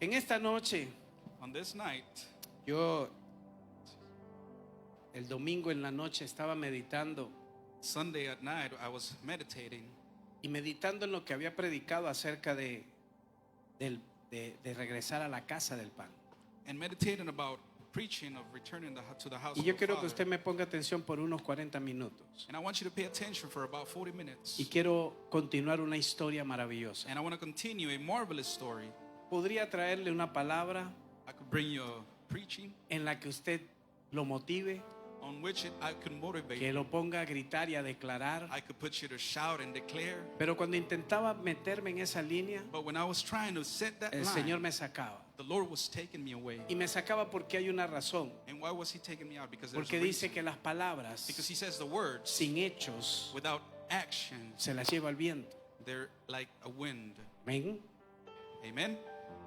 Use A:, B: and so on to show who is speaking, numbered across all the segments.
A: En esta noche,
B: On this night,
A: yo el domingo en la noche estaba meditando
B: Sunday at night, I was meditating
A: y meditando en lo que había predicado acerca de regresar a la casa del pan.
B: and meditating about preaching of returning to the house
A: Y
B: of
A: yo
B: the
A: quiero que
B: Father.
A: usted me ponga atención por unos 40 minutos.
B: And I want you to pay attention for about 40 minutes.
A: Y quiero continuar una historia maravillosa.
B: And I want to continue a marvelous story.
A: Podría traerle una palabra
B: I could bring you a preaching
A: en la que usted lo motive,
B: on which I could motivate
A: que
B: you.
A: lo ponga a gritar y a declarar.
B: I could put you to shout and declare.
A: Pero cuando intentaba meterme en esa línea,
B: But when I was trying to set that
A: el
B: line,
A: Señor me sacaba.
B: the Lord was taking me away.
A: Y me sacaba porque hay una razón.
B: And why was He taking me out? Because there's
A: Porque
B: a
A: dice
B: reason.
A: que las palabras
B: Because He says the words
A: sin hechos
B: without action,
A: se las lleva el viento.
B: they're like a wind.
A: ¿Ven?
B: Amen.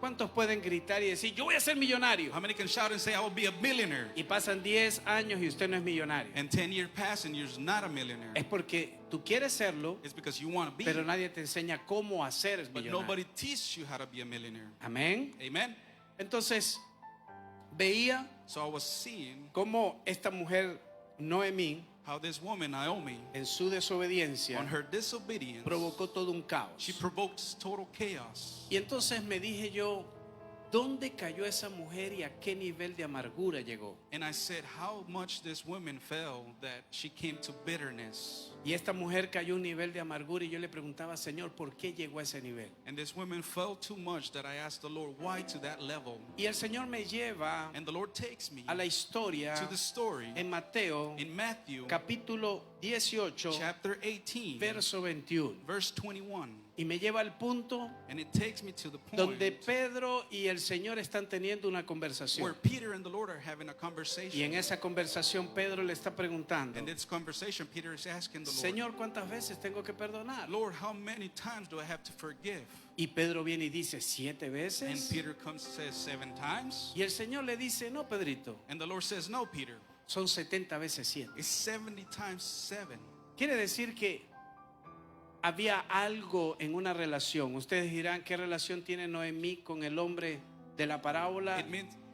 A: ¿Cuántos pueden gritar y decir, yo voy a ser millonario?
B: How many can shout and say, I will be a millionaire?
A: Y pasan 10 años y usted no es millonario.
B: And 10 years pass and you're not a millionaire.
A: Es porque tú quieres serlo,
B: It's because you want to be,
A: pero nadie te enseña cómo hacer
B: but
A: millonario.
B: nobody teaches you how to be a millionaire.
A: Amén.
B: Amen.
A: Entonces, veía
B: So I was seeing
A: cómo esta mujer, Noemí,
B: how this woman, Naomi,
A: en su desobediencia,
B: on her disobedience,
A: provocó todo un
B: she
A: caos.
B: provoked total chaos.
A: Y entonces me dije yo, ¿dónde cayó esa mujer y a qué nivel de amargura llegó?
B: And I said, how much this woman fell that she came to bitterness.
A: Y esta mujer cayó a un nivel de amargura y yo le preguntaba, Señor, ¿por qué llegó a ese nivel?
B: And this woman fell too much that I asked the Lord, why to that level?
A: Y el Señor me lleva
B: And the Lord takes me
A: a la historia
B: to the story
A: en Mateo,
B: in Matthew
A: capítulo 18,
B: chapter 18,
A: verso 21.
B: verse 21.
A: Y me lleva al punto
B: And it takes me to the point
A: donde Pedro y el Señor están teniendo una
B: where
A: conversación.
B: Peter and the Lord are having a
A: Y
B: conversation.
A: en esa conversación Pedro le está preguntando,
B: In this conversation, Peter is asking the Lord,
A: Señor, ¿cuántas veces tengo que perdonar?
B: Lord, how many times do I have to forgive?
A: Y Pedro viene y dice, 7
B: And
A: veces.
B: Peter comes and says 7 times.
A: Y el Señor le dice, no, Pedrito,
B: And the Lord says, no, Peter,
A: son 70 veces 7.
B: it's 70 times 7.
A: Quiere decir que había algo en una relación. Ustedes dirán, ¿qué relación tiene Noemí con el hombre de la parábola?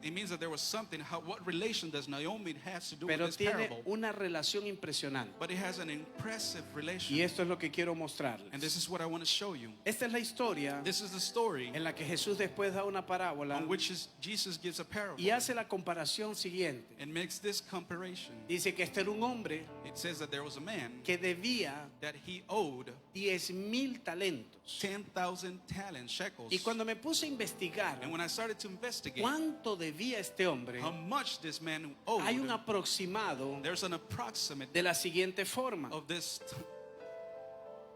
B: It means that there was something. What relation does Naomi has to do with
A: Pero
B: this
A: tiene
B: parable?
A: una relación impresionante.
B: But it has an impressive relation.
A: Y esto es lo que quiero
B: And this
A: mostrarles.
B: is what I want to show you.
A: Esta es la historia
B: This is the story
A: en la que Jesús después da una parábola
B: on which Jesus gives a parable
A: y hace la comparación siguiente.
B: and makes this comparison.
A: Dice que este era un hombre
B: It says that there was a man
A: que debía
B: that he owed
A: 10,000 talentos.
B: 10,000 talents, shekels.
A: Y cuando me puse a investigar
B: And when I started to investigate
A: cuánto debía este hombre,
B: how much this man owed,
A: hay un aproximado
B: there's an approximate
A: de la siguiente forma.
B: of this.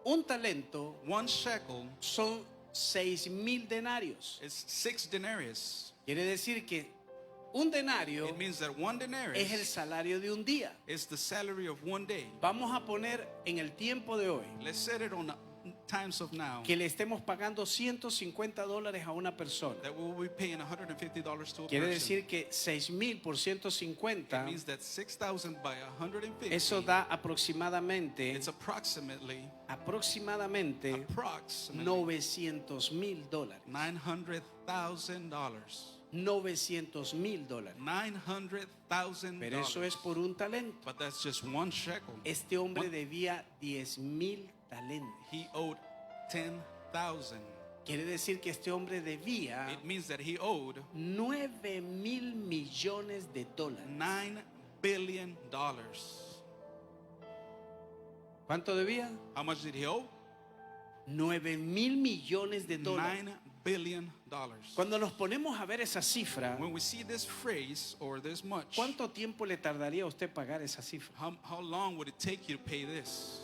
A: Un talento
B: 1 shekel
A: son 6,000 denarios.
B: is 6 denarius.
A: Quiere decir que un denario
B: It means that 1
A: es el
B: denarius
A: salario de un día.
B: is the salary of 1 day.
A: Vamos a poner en el tiempo de hoy
B: Let's set it on the times of now
A: que le estemos pagando $150 a una persona.
B: that we will be paying $150 to a
A: Quiere
B: person.
A: decir que 6,000 por
B: It
A: 150,
B: means that 6,000 by 150.
A: eso da aproximadamente
B: It's approximately
A: $900,000.
B: $900,000.
A: $900,000.
B: $900,000.
A: Pero eso es por un talento.
B: But that's just 1 shekel.
A: Este hombre debía 10,000 talentos.
B: He owed 10,000.
A: Quiere decir que este hombre debía
B: It means that he owed
A: 9,000 millones de dólares.
B: $9 billion.
A: ¿Cuánto debía?
B: How much did he owe?
A: 9,000 millones de dólares.
B: $9 billion.
A: Cuando nos ponemos a ver esa cifra,
B: When we see this phrase or this much,
A: ¿cuánto tiempo le tardaría a usted pagar esa cifra?
B: how long would it take you to pay this?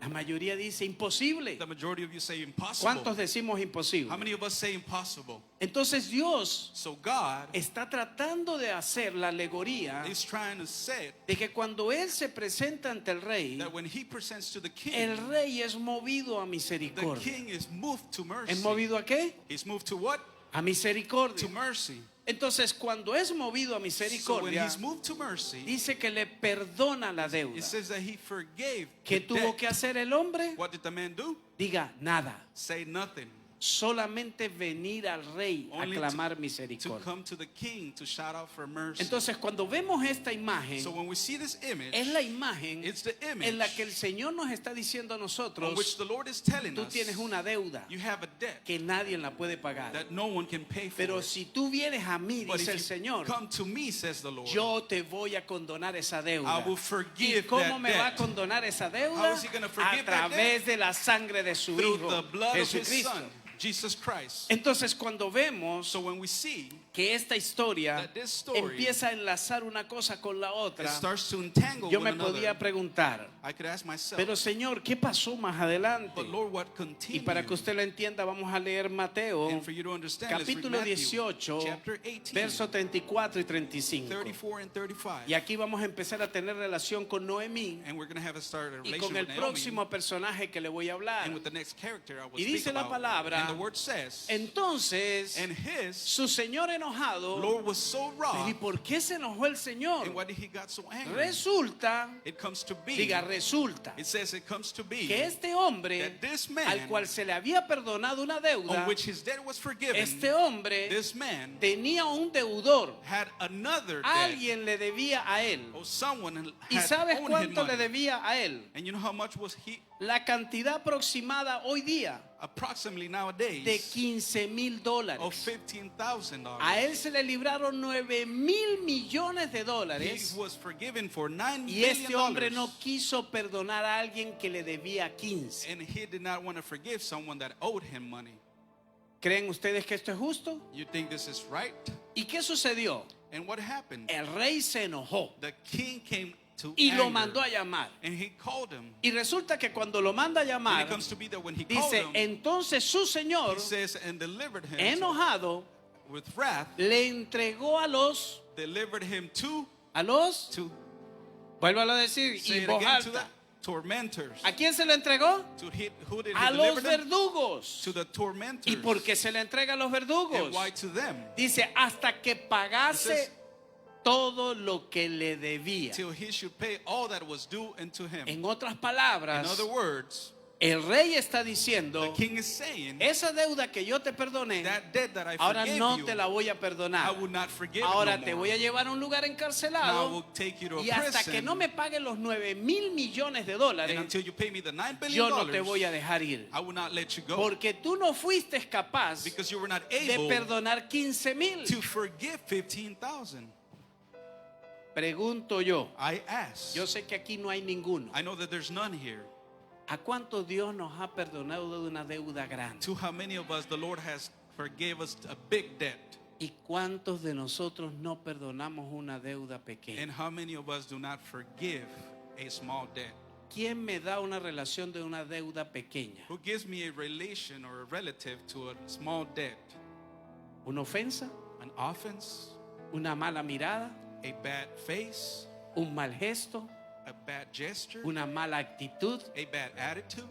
A: La mayoría dice imposible.
B: The majority of you say impossible.
A: ¿Cuántos decimos
B: How
A: imposible?
B: many of us say impossible?
A: Entonces Dios
B: So God
A: está tratando de hacer la alegoría
B: is trying to say
A: de que cuando Él se presenta ante el rey,
B: that when he presents to the king,
A: el rey es movido a
B: the
A: misericordia.
B: king is moved to mercy.
A: ¿Es movido a qué?
B: He's moved to what?
A: A misericordia.
B: To mercy.
A: Entonces, cuando es movido a
B: So when
A: misericordia,
B: he's moved to mercy,
A: dice que le perdona la deuda.
B: it says that he forgave
A: ¿Qué
B: the
A: tuvo
B: debt.
A: que hacer el hombre?
B: What did the man do?
A: Diga nada.
B: Say nothing.
A: solamente venir al rey a
B: Only
A: clamar
B: to
A: misericordia.
B: come to the king to shout out for mercy.
A: Entonces, cuando vemos esta imagen,
B: So when we see this image,
A: es la imagen
B: it's the image
A: en la que el Señor nos está diciendo a
B: on
A: nosotros:
B: which the Lord is telling
A: tú
B: us
A: tienes una deuda
B: you have a debt
A: que nadie la puede pagar.
B: that no one can pay for.
A: Pero si tú vienes a mí,
B: But
A: dice el
B: if you
A: Señor,
B: come to me, says the Lord,
A: yo te voy a condonar esa deuda.
B: I will
A: ¿Y
B: forgive
A: cómo
B: that
A: me va a
B: debt
A: condonar esa
B: How
A: deuda?
B: is he gonna
A: A
B: forgive that
A: través de la sangre de su
B: through
A: Hijo
B: the blood of his
A: Jesucristo.
B: son, Jesus Christ.
A: Entonces, cuando vemos
B: So when we see
A: que esta historia
B: that this story
A: empieza a enlazar una cosa con la
B: it
A: otra,
B: starts to entangle
A: yo
B: one
A: me podía
B: another,
A: preguntar:
B: I could ask myself,
A: pero Señor, ¿qué pasó más adelante?
B: but Lord, what
A: Y
B: continued?
A: para que usted lo entienda, vamos a leer Mateo
B: And for you to understand, let's read
A: capítulo
B: Matthew,
A: 18,
B: chapter 18,
A: versos 34 y 35.
B: 34 and 35.
A: Y aquí vamos a empezar a tener relación con Noemí
B: And we're going to have a start a
A: y
B: relation
A: con el
B: with Naomi
A: próximo personaje que le voy a hablar.
B: and with the next character I will
A: Y
B: speak
A: dice la
B: about.
A: palabra,
B: And the word says,
A: Entonces,
B: and his
A: su señor enojado,
B: Lord was so
A: ¿y
B: wroth.
A: por qué se enojó el Señor?
B: And why did he got so angry?
A: Resulta,
B: It comes to be.
A: diga, resulta
B: It says it comes to be
A: que este hombre,
B: that this man,
A: al cual se le había perdonado una deuda,
B: on which his debt was forgiven,
A: este hombre
B: this man
A: tenía un deudor.
B: had another debt.
A: Alguien le debía a él.
B: Or someone
A: ¿Y
B: had
A: sabes
B: owed him
A: cuánto le
B: money.
A: debía a él?
B: And you know how much was he?
A: La cantidad aproximada hoy día
B: Approximately
A: de
B: nowadays
A: $15,000.
B: of $15,000.
A: A él se le libraron $9,000 millones de
B: He
A: dólares.
B: was forgiven for $9
A: Y este
B: billion.
A: hombre no quiso perdonar a alguien que le debía 15.
B: And he did not want to forgive someone that owed him money.
A: ¿Creen ustedes que esto es justo?
B: You think this is right?
A: ¿Y qué sucedió?
B: And what happened?
A: El rey se enojó
B: The king came to
A: y lo
B: anger,
A: mandó a llamar.
B: and he called him.
A: Y resulta que cuando lo manda a
B: And
A: llamar,
B: it comes to be that when he called
A: dice,
B: him,
A: entonces su señor,
B: he says, and delivered him
A: enojado,
B: with wrath,
A: le entregó
B: delivered him to
A: vuélvalo a decir,
B: say
A: y
B: it
A: voz
B: again, to the
A: alta.
B: tormentors.
A: ¿A quién se lo entregó?
B: Who did
A: A
B: he
A: los
B: deliver them?
A: verdugos.
B: To the tormentors.
A: ¿Y por qué se le entrega a los verdugos?
B: And why to them?
A: Dice, hasta que
B: It
A: pagase
B: says,
A: todo lo que le debía.
B: till he should pay all that was due unto him.
A: En otras
B: In
A: palabras,
B: other words,
A: el rey está
B: the
A: diciendo,
B: king is saying,
A: esa deuda que yo te perdoné,
B: that debt that I
A: ahora
B: forgave
A: no
B: you,
A: te la voy a
B: I
A: perdonar.
B: will not forgive
A: Ahora
B: it no
A: te
B: more.
A: voy a llevar a un lugar
B: Now I
A: encarcelado
B: will take you to a
A: y hasta que
B: prison,
A: no me paguen los $9,000 millones de
B: and
A: dólares,
B: until you pay me the $9 billion,
A: yo no te voy a dejar ir.
B: I will not let you go,
A: Porque tú no fuiste capaz
B: because you were not
A: de
B: able
A: perdonar 15,000.
B: to forgive 15,000.
A: Pregunto yo,
B: I ask.
A: yo sé que aquí no hay ninguno.
B: I know that there's none here.
A: ¿A cuánto Dios nos ha perdonado de una deuda grande?
B: To how many of us the Lord has forgave us a big debt,
A: ¿Y cuántos de nosotros no perdonamos una deuda pequeña?
B: and how many of us do not forgive a small debt?
A: ¿Quién me da una relación de una deuda pequeña?
B: Who gives me a relation or a relative to a small debt?
A: ¿Una ofensa?
B: An offense,
A: ¿Una mala mirada?
B: a bad face,
A: ¿Un mal gesto?
B: a bad gesture,
A: ¿Una mala actitud?
B: a bad attitude?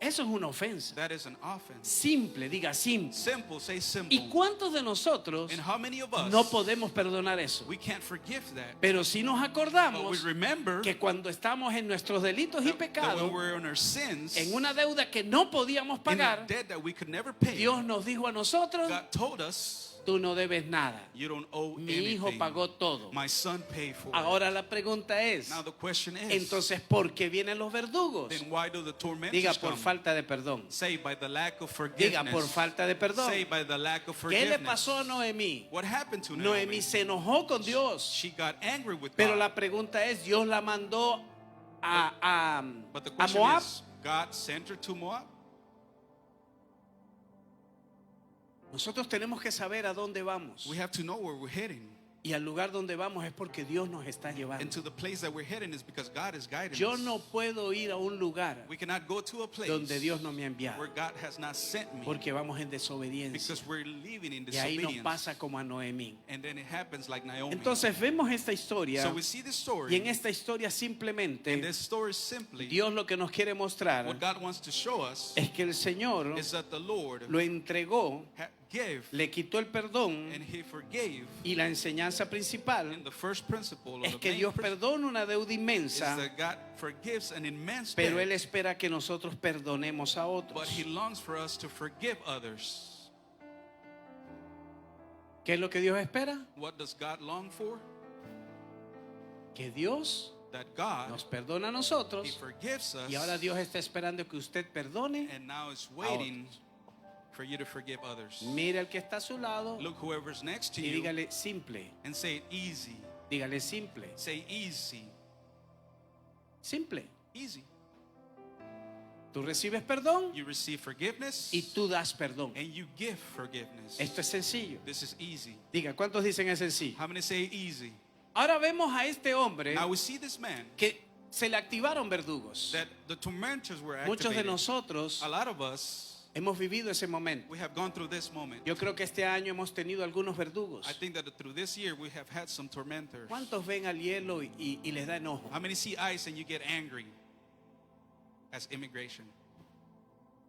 A: Eso es una ofensa.
B: That is an offense.
A: Simple, diga simple.
B: Simple, say simple.
A: ¿Y cuántos de nosotros
B: And how many of us
A: no podemos perdonar eso?
B: we can't forgive that?
A: Pero si nos
B: But we
A: acordamos
B: remember
A: que cuando estamos en nuestros delitos y
B: that when
A: pecados,
B: we're in our sins,
A: en una deuda que no podíamos
B: in a
A: pagar,
B: debt that we could never pay,
A: Dios nos dijo a nosotros,
B: God told us,
A: tú no debes nada.
B: you don't owe
A: Mi hijo
B: anything.
A: pagó todo.
B: My son paid for it.
A: Ahora la pregunta es,
B: Now the question is,
A: entonces, ¿por qué vienen los verdugos?
B: then why do the tormentors
A: Diga, por
B: come?
A: falta de perdón.
B: Say by the lack of
A: Diga,
B: forgiveness.
A: por falta de perdón.
B: Say by the lack of
A: ¿Qué
B: forgiveness.
A: le pasó a Noemí?
B: What happened to Naomi?
A: Noemí se enojó con Dios.
B: She got angry with
A: Pero
B: God.
A: la pregunta es, ¿Dios la mandó
B: But the
A: a
B: question
A: Moab?
B: is, God sent her to Moab?
A: Nosotros tenemos que saber a dónde vamos.
B: We have to know where we're heading.
A: Y al lugar donde vamos es porque Dios nos está
B: And
A: llevando.
B: to the place that we're heading is because God is guiding
A: Yo
B: us.
A: no puedo ir a un lugar
B: We cannot go to a place
A: donde Dios no me ha enviado,
B: where God has not sent me,
A: porque vamos en desobediencia.
B: because we're living in
A: Y ahí nos
B: disobedience.
A: pasa como a Noemí.
B: And then it happens like Naomi.
A: Entonces vemos esta historia,
B: So we see this story,
A: y en esta historia
B: and
A: simplemente
B: this story simply,
A: Dios lo que nos quiere mostrar
B: what God wants to show us
A: es que el Señor
B: is that the Lord
A: lo entregó
B: forgive.
A: le quitó el perdón
B: And he forgave.
A: y la enseñanza principal
B: And the first principle, or
A: es
B: the
A: que
B: main
A: Dios
B: principle,
A: perdona una deuda
B: is
A: inmensa,
B: that God forgives an immense
A: pero
B: debt,
A: Él espera que nosotros perdonemos a
B: but
A: otros.
B: he longs for us to forgive others.
A: ¿Qué es lo que Dios espera?
B: What does God long for?
A: Que Dios
B: That God,
A: nos perdona a
B: he
A: nosotros
B: forgives us,
A: y ahora Dios está esperando que usted perdone.
B: and now is waiting for you to forgive others.
A: Mire al que está a su lado
B: Look whoever's next to
A: y
B: you
A: dígale simple,
B: and say it easy.
A: dígale simple,
B: Say easy.
A: simple.
B: Easy.
A: Tú recibes perdón
B: You receive forgiveness
A: y tú das perdón.
B: and you give forgiveness.
A: Esto es sencillo.
B: This is easy.
A: Diga, ¿cuántos dicen es sencillo?
B: How many say easy?
A: Ahora vemos a este hombre
B: Now we see this man
A: que se le activaron verdugos.
B: that the tormentors were
A: Muchos de
B: activated.
A: nosotros
B: A lot of us,
A: hemos vivido ese momento.
B: we have gone through this moment.
A: Yo creo que este año hemos tenido algunos verdugos.
B: I think that through this year we have had some tormentors.
A: ¿Cuántos ven al hielo y les da enojo?
B: How many see ice and you get angry? As immigration.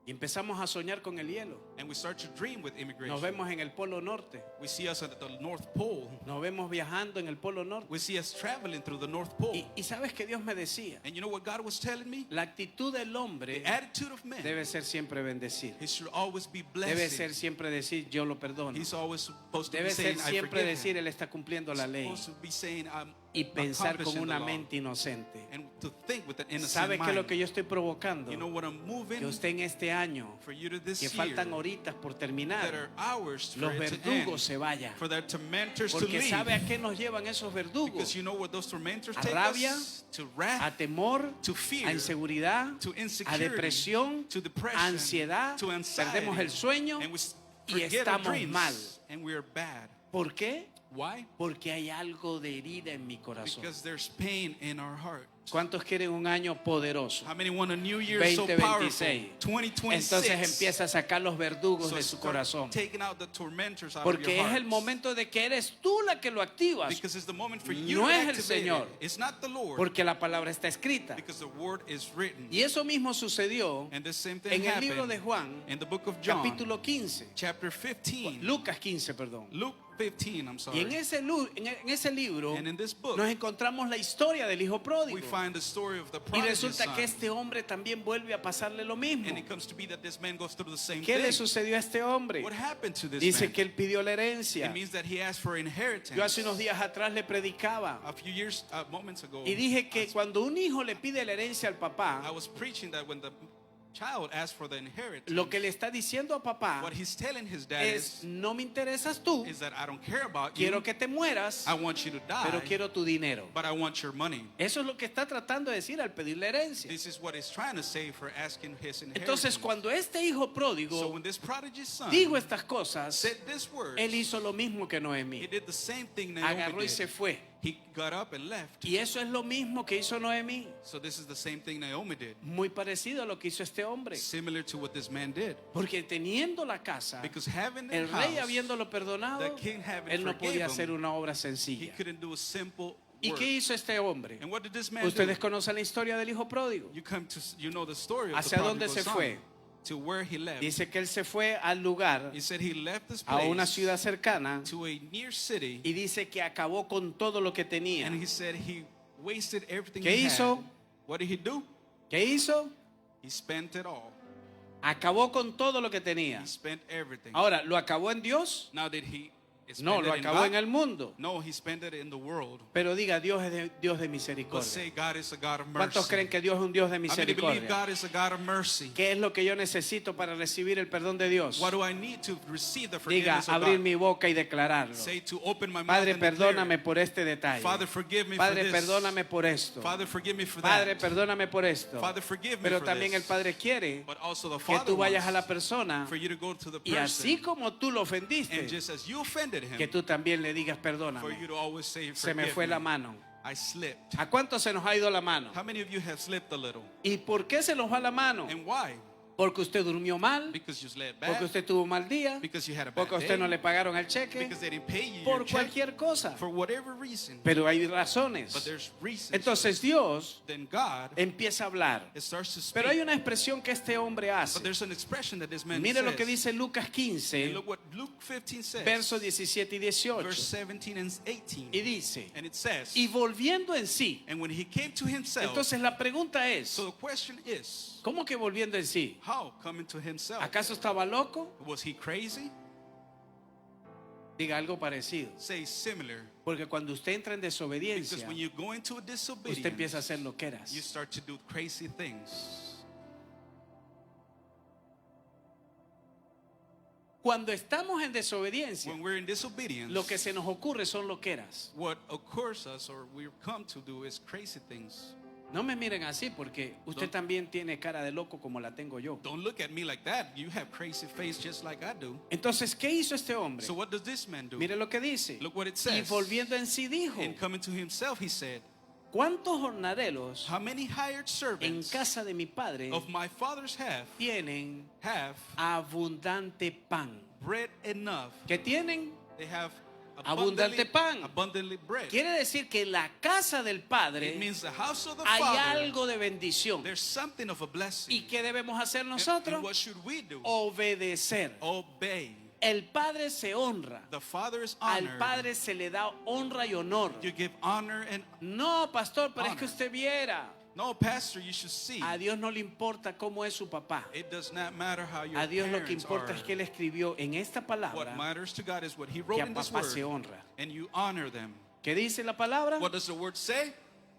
A: Y empezamos a soñar con el hielo.
B: And we start to dream with
A: Nos
B: immigration.
A: vemos en el Polo Norte.
B: We see us at the North Pole.
A: Nos vemos viajando en el Polo Norte.
B: We see us traveling through the North Pole.
A: Y sabes que Dios me decía,
B: And you know what God was telling me?
A: la actitud del hombre
B: The attitude of man,
A: debe ser siempre bendecir.
B: he should always be
A: Debe ser
B: blessing.
A: siempre decir yo lo perdono.
B: He's always supposed to be
A: Debe ser
B: saying, I
A: siempre
B: forgive
A: decir
B: him.
A: él está cumpliendo la
B: He's
A: ley
B: supposed to be saying, I'm
A: y pensar con
B: accomplishing
A: una
B: the law.
A: mente inocente.
B: And to think with an innocent
A: ¿Sabe qué es lo
B: mind.
A: que yo estoy provocando?
B: You know what I'm
A: Que
B: moving
A: usted en este año,
B: for you to this
A: que
B: year,
A: faltan horitas por
B: that
A: terminar,
B: are hours for
A: los
B: it to
A: verdugos
B: end,
A: se vayan.
B: for their tormentors to
A: Porque
B: leave.
A: ¿sabe a qué nos llevan esos verdugos?
B: Because you know what those tormentors
A: A
B: take
A: rabia,
B: us? To wrath,
A: A temor,
B: to fear,
A: a inseguridad,
B: to
A: a
B: insecurity,
A: depresión,
B: to depression,
A: a ansiedad,
B: to anxiety,
A: perdemos el sueño
B: and we
A: y
B: forget our
A: estamos
B: dreams,
A: mal.
B: and we're bad.
A: ¿Por qué?
B: Why?
A: Porque hay algo de herida en mi corazón.
B: Because there's pain in our heart.
A: ¿Cuántos quieren un año poderoso?
B: How many want a new year so powerful?
A: 2026.
B: 2026.
A: Entonces empieza a sacar los verdugos
B: So
A: de su
B: start
A: corazón.
B: taking out the tormentors out of
A: Porque
B: your
A: es el
B: hearts.
A: momento de que eres tú la que lo activas.
B: Because it's the moment for you
A: No
B: to
A: es el
B: activate
A: Señor.
B: it. It's not the Lord.
A: Porque la palabra está escrita.
B: Because the word is written.
A: Y eso mismo sucedió
B: And the same thing
A: en el
B: happened
A: libro de Juan,
B: in the book of John,
A: capítulo 15.
B: chapter 15.
A: Lucas 15, perdón.
B: Luke 15, I'm
A: Y
B: sorry.
A: en ese libro
B: And in this book,
A: nos encontramos la historia del hijo
B: we
A: pródigo.
B: find the story of the
A: Y
B: prodigal
A: resulta
B: son.
A: que este hombre también vuelve a pasarle lo mismo.
B: And it comes to be that this man goes through the same
A: ¿Qué le
B: thing.
A: sucedió a este hombre?
B: What happened to this
A: Dice
B: man?
A: que él pidió la herencia.
B: It means that he asked for inheritance.
A: Yo hace unos días atrás le predicaba
B: A few years, moments ago,
A: y dije que cuando un hijo le pide la herencia al
B: I
A: papá,
B: was preaching that when the child asks for the inheritance,
A: lo que le está diciendo a papá
B: what he's telling his dad
A: es, no me interesas tú,
B: is that I don't care about
A: quiero
B: you.
A: que te mueras,
B: I want you to die,
A: pero quiero tu dinero.
B: but I want your money.
A: Eso es lo que está tratando de decir al pedir la herencia.
B: This is what he's trying to say for asking his inheritance.
A: Entonces, cuando este hijo
B: So
A: pródigo
B: when this prodigy son
A: dijo estas cosas,
B: said this word,
A: él hizo lo mismo que
B: he
A: Noemí.
B: did the same thing Naomi
A: Agarró y se
B: did.
A: fue.
B: He got up and left.
A: Y eso es lo mismo que hizo Noemí.
B: So this is the same thing Naomi did.
A: Muy parecido a lo que hizo este hombre.
B: Similar to what this man did.
A: Porque teniendo la casa,
B: Because having the
A: el rey
B: house,
A: habiéndolo perdonado,
B: the king having
A: él no
B: forgave
A: podía
B: him,
A: hacer una obra
B: he
A: sencilla.
B: couldn't do a simple
A: ¿Y
B: work.
A: qué hizo este hombre?
B: And what did this man
A: Ustedes
B: do?
A: conocen la historia del hijo pródigo.
B: You know the story of the
A: ¿Hacia dónde
B: prodigal
A: se
B: son.
A: fue?
B: To where he left.
A: Dice que él se fue al lugar,
B: He said he left this
A: a
B: place
A: una ciudad cercana,
B: to a near city,
A: y dice que acabó con todo lo que tenía.
B: and he said he wasted everything
A: ¿Qué
B: he
A: hizo?
B: had. What did he do?
A: ¿Qué hizo?
B: He spent it all.
A: Acabó con todo lo que tenía.
B: He spent everything.
A: Ahora, ¿lo acabó en Dios?
B: Now did he spend
A: No,
B: it
A: lo
B: in
A: acabó
B: God?
A: en el mundo.
B: No, he spent it in the world.
A: Pero diga, Dios es Dios de
B: But
A: misericordia.
B: say God is a God of mercy.
A: ¿Cuántos creen que Dios es un Dios de
B: How many believe
A: misericordia?
B: God is a God of mercy?
A: ¿Qué es lo que yo necesito para recibir el perdón de Dios?
B: What do I need to receive the
A: Diga,
B: forgiveness of
A: abrir
B: God?
A: mi boca y declararlo.
B: Say to open my mouth
A: Padre,
B: and declare.
A: perdóname por este detalle.
B: Father, forgive me
A: Padre,
B: for this.
A: perdóname por esto.
B: Father, forgive me for
A: Padre,
B: that.
A: perdóname por esto.
B: Father, forgive me
A: Pero
B: for
A: también el
B: this.
A: Padre quiere
B: But also the
A: que
B: Father
A: tú vayas a la
B: wants
A: persona
B: for you to go to the
A: y así
B: person,
A: como tú lo ofendiste,
B: and just as you offended
A: que
B: him,
A: tú también le digas
B: for
A: perdóname.
B: you to always say,
A: Se me
B: forgive
A: fue la
B: me.
A: mano.
B: I slipped.
A: ¿A cuántos se nos ha ido la mano?
B: How many of you have slipped a little?
A: ¿Y por qué se nos va la mano?
B: And why?
A: porque usted durmió mal,
B: because you slept
A: porque
B: bad,
A: usted tuvo un mal día,
B: because you had a bad
A: porque a usted no
B: day,
A: le pagaron el cheque,
B: because they didn't pay you your
A: por
B: check,
A: cualquier cosa.
B: for whatever reason.
A: Pero hay
B: But
A: razones.
B: there's reasons.
A: Entonces Dios
B: Then God
A: empieza a hablar.
B: it starts to speak.
A: Pero hay una expresión que este hombre hace.
B: But there's an expression that this man
A: Mire lo que
B: says.
A: dice Lucas
B: And
A: 15,
B: look what Luke 15 says.
A: versos 17 y 18.
B: Verse 17 and 18.
A: Y dice,
B: And it says,
A: y volviendo en sí.
B: and when he came to himself,
A: Entonces la pregunta es,
B: so the question is,
A: ¿cómo que volviendo en sí?
B: how coming to himself?
A: ¿Acaso estaba loco?
B: Was he crazy?
A: Diga algo parecido.
B: Say similar.
A: Porque cuando usted entra en
B: Because
A: desobediencia,
B: when you go into a disobedience,
A: usted empieza a hacer loqueras.
B: you start to do crazy things.
A: Cuando estamos en desobediencia,
B: When we're in disobedience,
A: lo que se nos ocurre son loqueras.
B: what occurs us or we come to do is crazy things.
A: No me miren así porque usted también tiene cara de loco como la tengo yo.
B: Don't look at me like that. You have crazy face just like I do.
A: Entonces, ¿qué hizo este hombre?
B: So what does this man do?
A: Mire lo que dice.
B: Look what it
A: Y
B: says.
A: volviendo en sí dijo,
B: And coming to himself, he said,
A: ¿cuántos jornaleros
B: how many hired
A: en
B: servants
A: casa de mi padre
B: of my father's
A: tienen
B: have
A: abundante pan?
B: bread enough?
A: ¿Qué tienen?
B: They have
A: Abundante pan.
B: abundantly bread.
A: Quiere decir que en la casa del
B: It
A: Padre
B: means the house of the
A: hay
B: Father,
A: algo de bendición.
B: there's something of a blessing.
A: ¿Y qué debemos hacer
B: And
A: nosotros?
B: what should we do?
A: Obedecer.
B: Obey.
A: El Padre se honra.
B: The Father is
A: Al
B: honored.
A: Padre se le da honra y honor.
B: You give honor and
A: No, pastor, pero es que
B: Honor.
A: usted viera.
B: no, pastor, you should see.
A: A Dios no le importa cómo es su papá.
B: It does not matter how your
A: A Dios lo que
B: parents
A: importa
B: are.
A: es que Él escribió en esta
B: What
A: palabra
B: matters to God is what He
A: que
B: wrote
A: a
B: in this
A: papá se
B: word,
A: honra.
B: and you honor them.
A: ¿Qué dice la palabra?
B: What does the word say?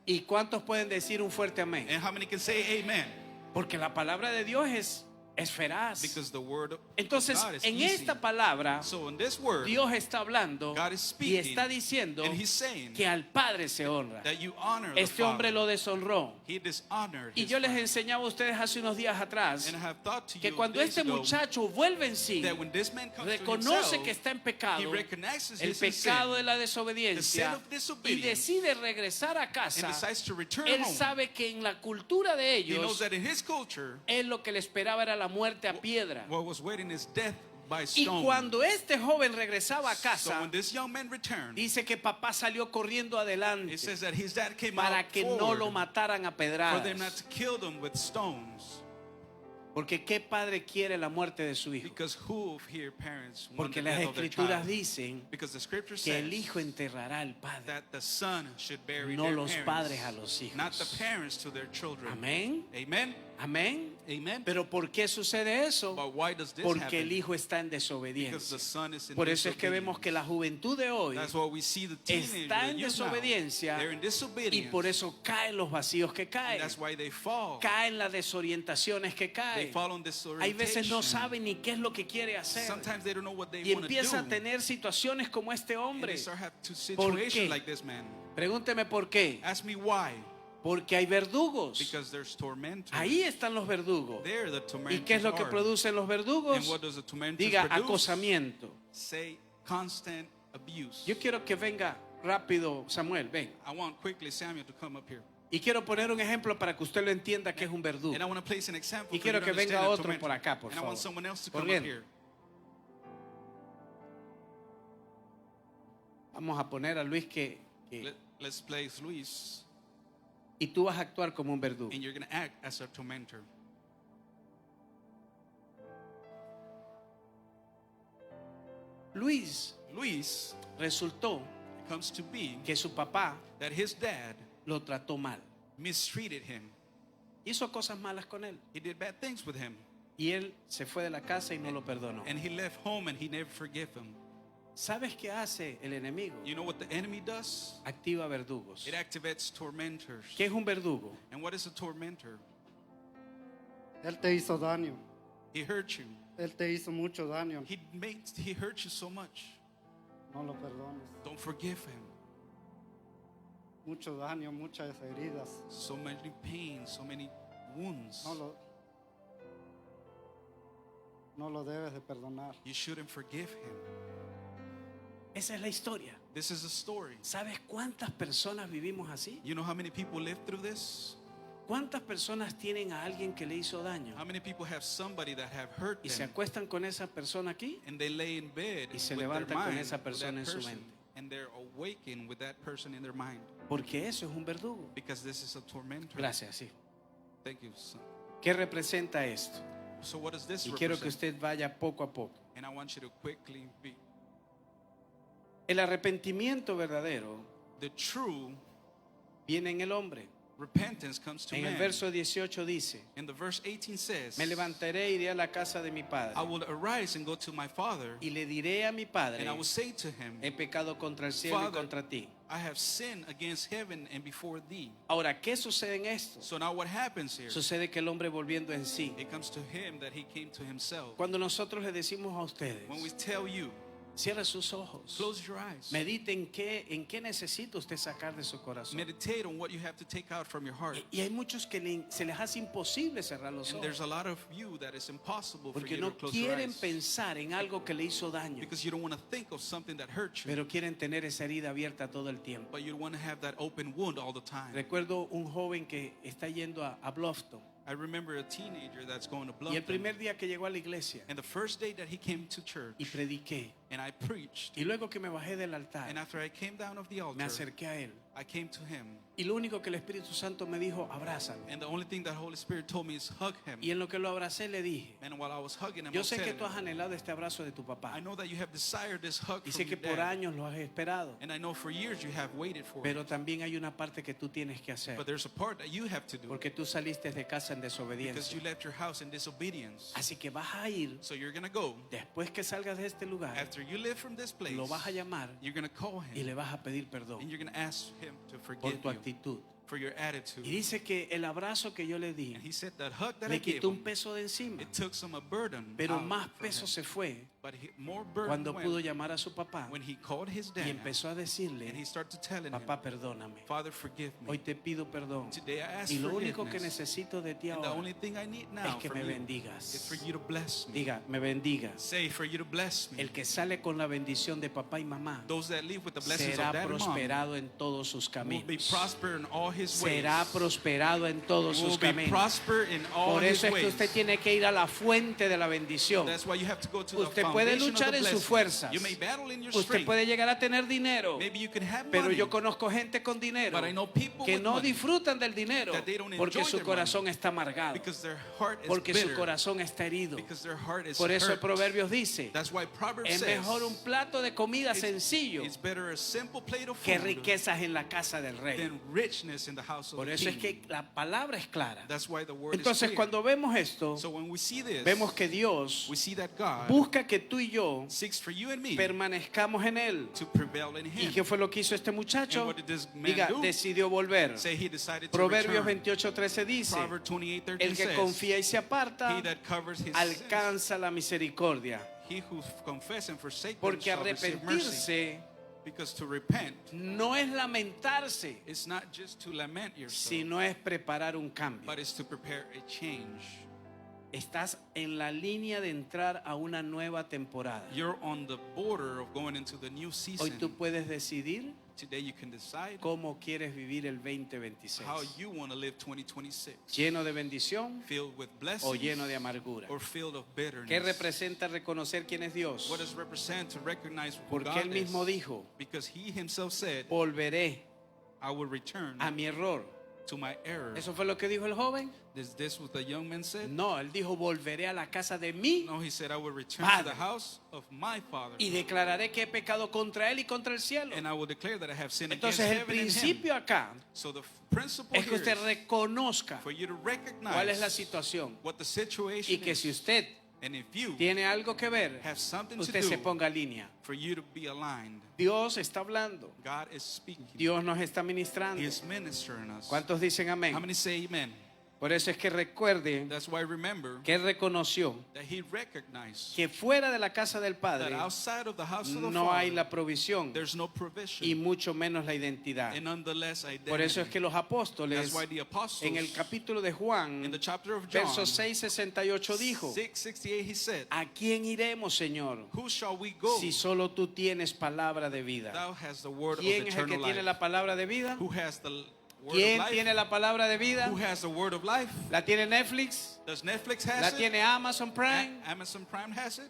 A: ¿Y cuántos pueden decir un fuerte amén?
B: And how many can say amen?
A: Porque la palabra de Dios es feraz.
B: Because the word of
A: Entonces,
B: God is
A: en
B: easy.
A: esta palabra,
B: So in this word,
A: Dios está hablando
B: God is
A: y
B: speaking,
A: está diciendo
B: and He's saying
A: que al Padre se honra.
B: that you honor the
A: Este hombre
B: Father.
A: lo deshonró.
B: He dishonored
A: Y
B: his
A: yo les
B: Father.
A: enseñaba a ustedes hace unos días atrás
B: And I have thought to
A: que
B: you
A: cuando
B: days
A: este
B: ago
A: muchacho vuelve en sí,
B: that when this man comes to
A: reconoce
B: himself,
A: que está en
B: he
A: pecado,
B: recognizes
A: el
B: his sin,
A: pecado de la
B: the sin
A: desobediencia,
B: of
A: y
B: disobedience,
A: decide regresar a
B: and
A: casa,
B: decides to return
A: él
B: home.
A: sabe que en la cultura de
B: He knows
A: ellos,
B: that in his culture,
A: él lo que le esperaba era la muerte a piedra.
B: what was waiting is death by
A: Y
B: stone.
A: cuando este joven regresaba a
B: So
A: casa,
B: when this young man returned,
A: dice que papá salió corriendo
B: it
A: adelante
B: says that his dad came
A: para
B: out
A: que no
B: forward
A: lo mataran a
B: for them not
A: pedradas.
B: to kill them with stones.
A: Porque qué padre quiere la muerte de su hijo.
B: Because who of here parents want
A: Porque
B: the
A: las
B: death of their
A: escrituras
B: child?
A: dicen
B: Because the scripture
A: que el
B: says
A: hijo enterrará al padre.
B: that the son should bury
A: No
B: their
A: los
B: parents,
A: padres a los hijos.
B: not the parents to their children.
A: Amén.
B: Amen.
A: Amén.
B: Amen.
A: Pero ¿por qué sucede eso?
B: But why does this
A: Porque
B: happen?
A: el hijo está en
B: Because the
A: desobediencia.
B: son is in
A: Por eso es que vemos que la juventud de hoy
B: That's why we see the teenagers,
A: está en
B: the youth now,
A: desobediencia
B: they're in
A: y
B: disobedience.
A: por eso caen los vacíos que
B: And
A: caen.
B: that's why they fall.
A: Caen las desorientaciones que
B: They
A: caen.
B: fall on
A: Hay veces no
B: disorientation.
A: saben ni qué es lo que quiere hacer.
B: Sometimes they don't know what they
A: Y
B: want to
A: empieza a
B: do.
A: tener situaciones como este
B: And
A: hombre.
B: they start have to
A: ¿Por
B: situations
A: qué?
B: like this man.
A: Pregúnteme por qué.
B: Ask me why.
A: Porque hay verdugos.
B: Because there's tormentors.
A: Ahí están los verdugos.
B: There the
A: ¿Y
B: tormentors
A: qué es lo que
B: are.
A: producen los
B: And
A: verdugos?
B: what does the tormentors
A: Diga
B: produce?
A: acosamiento.
B: Say constant abuse.
A: Yo quiero que venga rápido Samuel, ven.
B: I want quickly Samuel to come up here.
A: Y quiero poner un ejemplo para que usted lo entienda que es un verdugo.
B: And I want to place an example
A: Y
B: for
A: quiero
B: you to
A: que venga
B: understand a
A: otro
B: tormentor.
A: por acá, por
B: And I want
A: favor.
B: someone else to come up
A: Corriendo.
B: here.
A: Vamos a poner a Luis que
B: Let's place Luis,
A: y tú vas a actuar como un verdugo.
B: and you're going to act as a tormentor.
A: Luis
B: Luis
A: resultó
B: comes to be
A: que su papá
B: that his dad
A: lo trató mal.
B: mistreated him.
A: Hizo cosas malas con él.
B: He did bad things with him.
A: Y él se fue de la casa y no lo perdonó.
B: And he left home and he never forgave him.
A: ¿Sabes qué hace el enemigo?
B: You know what the enemy does?
A: Activa verdugos.
B: It activates tormentors.
A: ¿Qué es un verdugo?
B: And what is a tormentor?
C: Él te hizo daño.
B: He hurt you.
C: Él te hizo mucho daño.
B: He hurt you so much.
C: No lo perdones.
B: Don't forgive him.
C: Mucho daño, muchas heridas.
B: So many pains, so many wounds.
C: No lo debes de perdonar.
B: You shouldn't forgive him.
A: Esa es la historia.
B: This is a story.
A: ¿Sabes cuántas personas vivimos así?
B: You know how many people live through this?
A: ¿Cuántas personas tienen a alguien que le hizo daño
B: How many people have somebody that have hurt
A: y se
B: them
A: acuestan con esa persona aquí?
B: and they lay in bed
A: Y se
B: with their
A: levantan con
B: mind
A: esa
B: with
A: persona en
B: that
A: su
B: person,
A: mente.
B: and they're awakened with that person in their mind
A: Porque eso es un verdugo.
B: because this is a tormentor.
A: Gracias, sí.
B: Thank you, son.
A: ¿Qué representa esto?
B: So what does this
A: Y quiero que
B: represent?
A: usted vaya poco a poco.
B: And I want you to quickly be
A: El arrepentimiento verdadero
B: the true
A: viene en el hombre.
B: repentance comes to
A: En el
B: man.
A: verso 18 dice,
B: And the verse 18 says,
A: me levantaré e iré a la casa de mi padre
B: I will arise and go to my father,
A: y le diré a mi padre,
B: and I will say to him,
A: he pecado contra el cielo y
B: Father,
A: contra ti.
B: I have sinned against heaven and before thee.
A: Ahora, ¿qué sucede en esto?
B: So now what happens here?
A: Sucede que el hombre volviendo en sí.
B: It comes to him that he came to himself.
A: Cuando nosotros le decimos a ustedes,
B: When we tell you,
A: cierre sus ojos,
B: close your eyes,
A: medite en qué necesita usted sacar de su corazón.
B: meditate on what you have to take out from your heart.
A: Y hay muchos que se les hace imposible cerrar los
B: And there's
A: ojos
B: a lot of you that is impossible for
A: porque
B: you to
A: no
B: close your
A: quieren
B: eyes
A: pensar en algo que le hizo daño,
B: because you don't want to think of something that hurt you,
A: pero quieren tener esa herida abierta todo el tiempo.
B: but you want to have that open wound all the time.
A: Recuerdo un joven que está yendo a Bluffton
B: I remember a teenager that's going to
A: y el
B: Bluffton,
A: primer día que llegó a la iglesia
B: and the first day that he came to church,
A: y prediqué,
B: and I preached,
A: y luego que me bajé del altar,
B: and after I came down of the
A: me
B: altar,
A: acerqué a él
B: I came to him,
A: y lo único que el Espíritu Santo me dijo, abrázalo.
B: and the only thing that Holy Spirit told me is hug him.
A: Y en lo que lo abracé le dije,
B: And while I was hugging him, I
A: yo
B: was
A: sé que
B: telling
A: tú has
B: him,
A: anhelado este abrazo de tu papá
B: I know that you have desired this hug
A: y
B: from
A: sé que
B: your
A: por
B: dad,
A: años lo has esperado,
B: and I know for years you have waited for it.
A: pero también hay una parte que tú tienes que hacer
B: But there's a part that you have to do
A: porque tú saliste de casa en
B: because
A: desobediencia.
B: you left your house in disobedience.
A: Así que vas a ir,
B: So you're going to go.
A: después que salgas de este lugar,
B: After you live from this place,
A: lo vas a llamar
B: you're going to call
A: y
B: him
A: le vas a pedir perdón
B: and you're going to ask him to
A: por
B: forgive
A: tu
B: you
A: actitud.
B: for your attitude.
A: Y dice que el abrazo que yo le di
B: And he said that hug that I
A: le
B: gave
A: quitó un
B: him,
A: peso de encima,
B: it took some a burden
A: pero
B: out
A: más
B: from
A: peso
B: him.
A: se fue
B: But more burden
A: cuando pudo
B: went
A: llamar a su papá
B: when he called his
A: y
B: dad
A: empezó a
B: and he
A: decirle,
B: started telling
A: papá,
B: him,
A: perdóname,
B: Father, forgive
A: hoy
B: me.
A: te pido perdón
B: Today I ask
A: y lo único que
B: forgiveness.
A: necesito de ti
B: And the
A: ahora
B: only thing I need
A: es
B: now
A: que
B: from
A: me
B: you
A: bendigas.
B: is for you to bless me.
A: Diga, me bendigas.
B: Say for you to bless me.
A: El que sale con la bendición de papá y mamá
B: Those that live with the blessings
A: será
B: of dad and mom
A: prosperado en todos sus
B: will be
A: caminos.
B: prosper in all his ways.
A: Será prosperado en todos
B: Will
A: sus
B: be
A: caminos.
B: prosper in all
A: Por
B: his
A: eso es que
B: ways.
A: usted tiene que ir a la fuente de la bendición.
B: That's why you have to go to
A: Usted
B: the
A: puede
B: foundation
A: luchar
B: of the
A: en sus
B: blessings.
A: fuerzas.
B: You may battle in your
A: Usted
B: strength.
A: puede llegar a tener dinero,
B: Maybe you can have
A: pero
B: money,
A: yo conozco gente con dinero
B: but I know people
A: que
B: with
A: no
B: money
A: disfrutan del dinero
B: that they don't
A: porque
B: enjoy
A: su
B: their
A: corazón está amargado,
B: because their heart is
A: porque su
B: bitter,
A: corazón está herido.
B: because their heart is
A: Por eso el
B: hurt.
A: Proverbios dice,
B: That's why Proverbs
A: es
B: says
A: mejor un plato de comida sencillo
B: it's better a simple plate of
A: que
B: food
A: riquezas en la casa del rey.
B: than richness in the house of
A: Por
B: the
A: eso es
B: king.
A: que la palabra es clara.
B: That's why the word is
A: Entonces
B: clear.
A: cuando vemos esto,
B: So when we see this,
A: vemos que Dios
B: we see that God
A: busca que tú y yo
B: seeks for you and me
A: permanezcamos en Él.
B: to prevail in
A: ¿Y
B: him.
A: qué fue lo que hizo este muchacho?
B: And what did this man
A: Diga,
B: do?
A: decidió volver.
B: Say he decided to
A: Proverbios
B: return.
A: 28:13 dice,
B: Proverbs 28:13
A: el que
B: says,
A: confía y se
B: he
A: aparta
B: that covers his sins,
A: alcanza la misericordia.
B: he who confess and forsake them
A: Porque
B: shall receive mercy.
A: arrepentirse
B: Because to repent,
A: no es lamentarse,
B: it's not just to lament yourself,
A: sino es preparar un cambio.
B: but it's to prepare a change.
A: Estás en la línea de entrar a una nueva temporada.
B: You're on the border of going into the new
A: Hoy
B: season.
A: tú puedes decidir
B: Today you can decide
A: cómo quieres vivir el 2026.
B: how you want to live 2026.
A: ¿Lleno de bendición
B: Filled with
A: o
B: blessings
A: lleno de amargura?
B: or filled of
A: ¿Qué
B: bitterness.
A: representa reconocer quién es Dios?
B: What does represent to recognize who
A: Porque
B: God
A: Él mismo
B: is?
A: dijo,
B: Because he himself said,
A: volveré
B: I will return
A: a mi error.
B: to my error.
A: ¿Eso fue lo que dijo el joven?
B: Is this what the young man said?
A: No, él dijo, volveré a la casa de mí
B: No, he said, I will return
A: Padre.
B: to the house of my father.
A: y declararé que he pecado contra Él y contra el cielo.
B: And I will declare that I have sinned against
A: Entonces el
B: heaven and him.
A: principio acá
B: So the principle
A: es que
B: here
A: usted
B: is
A: reconozca
B: for you to recognize
A: cuál es la situación
B: what the situation
A: y que
B: is.
A: si usted
B: And if you
A: tiene algo que ver,
B: have something to
A: usted se
B: do
A: ponga en línea.
B: for you to be aligned,
A: Dios está hablando,
B: God is speaking.
A: Dios nos está ministrando.
B: He is ministering us.
A: ¿Cuántos dicen
B: How
A: amén?
B: many say amen?
A: Por eso es que recuerde
B: That's why remember
A: que él reconoció
B: that he recognized
A: que fuera de la casa del
B: that
A: Padre
B: outside of the house of the
A: no hay
B: Father,
A: la provisión
B: there's no
A: y
B: provision
A: mucho menos la identidad.
B: and nonetheless identity.
A: Por eso es que los apóstoles
B: That's why the apostles
A: en el capítulo de Juan,
B: in the chapter of John,
A: verso 6:68 dijo,
B: 6:68 he said,
A: ¿a quién iremos, Señor,
B: who shall we go?
A: si solo tú tienes palabra de vida?
B: Thou hast the word of
A: ¿Quién es el que
B: eternal
A: tiene
B: life.
A: la palabra de vida?
B: Who has the Word
A: ¿Quién
B: of life.
A: tiene la palabra de vida?
B: Who has the word of life?
A: ¿La tiene Netflix?
B: Does Netflix has
A: ¿La
B: it?
A: tiene Amazon Prime?
B: Amazon Prime has it?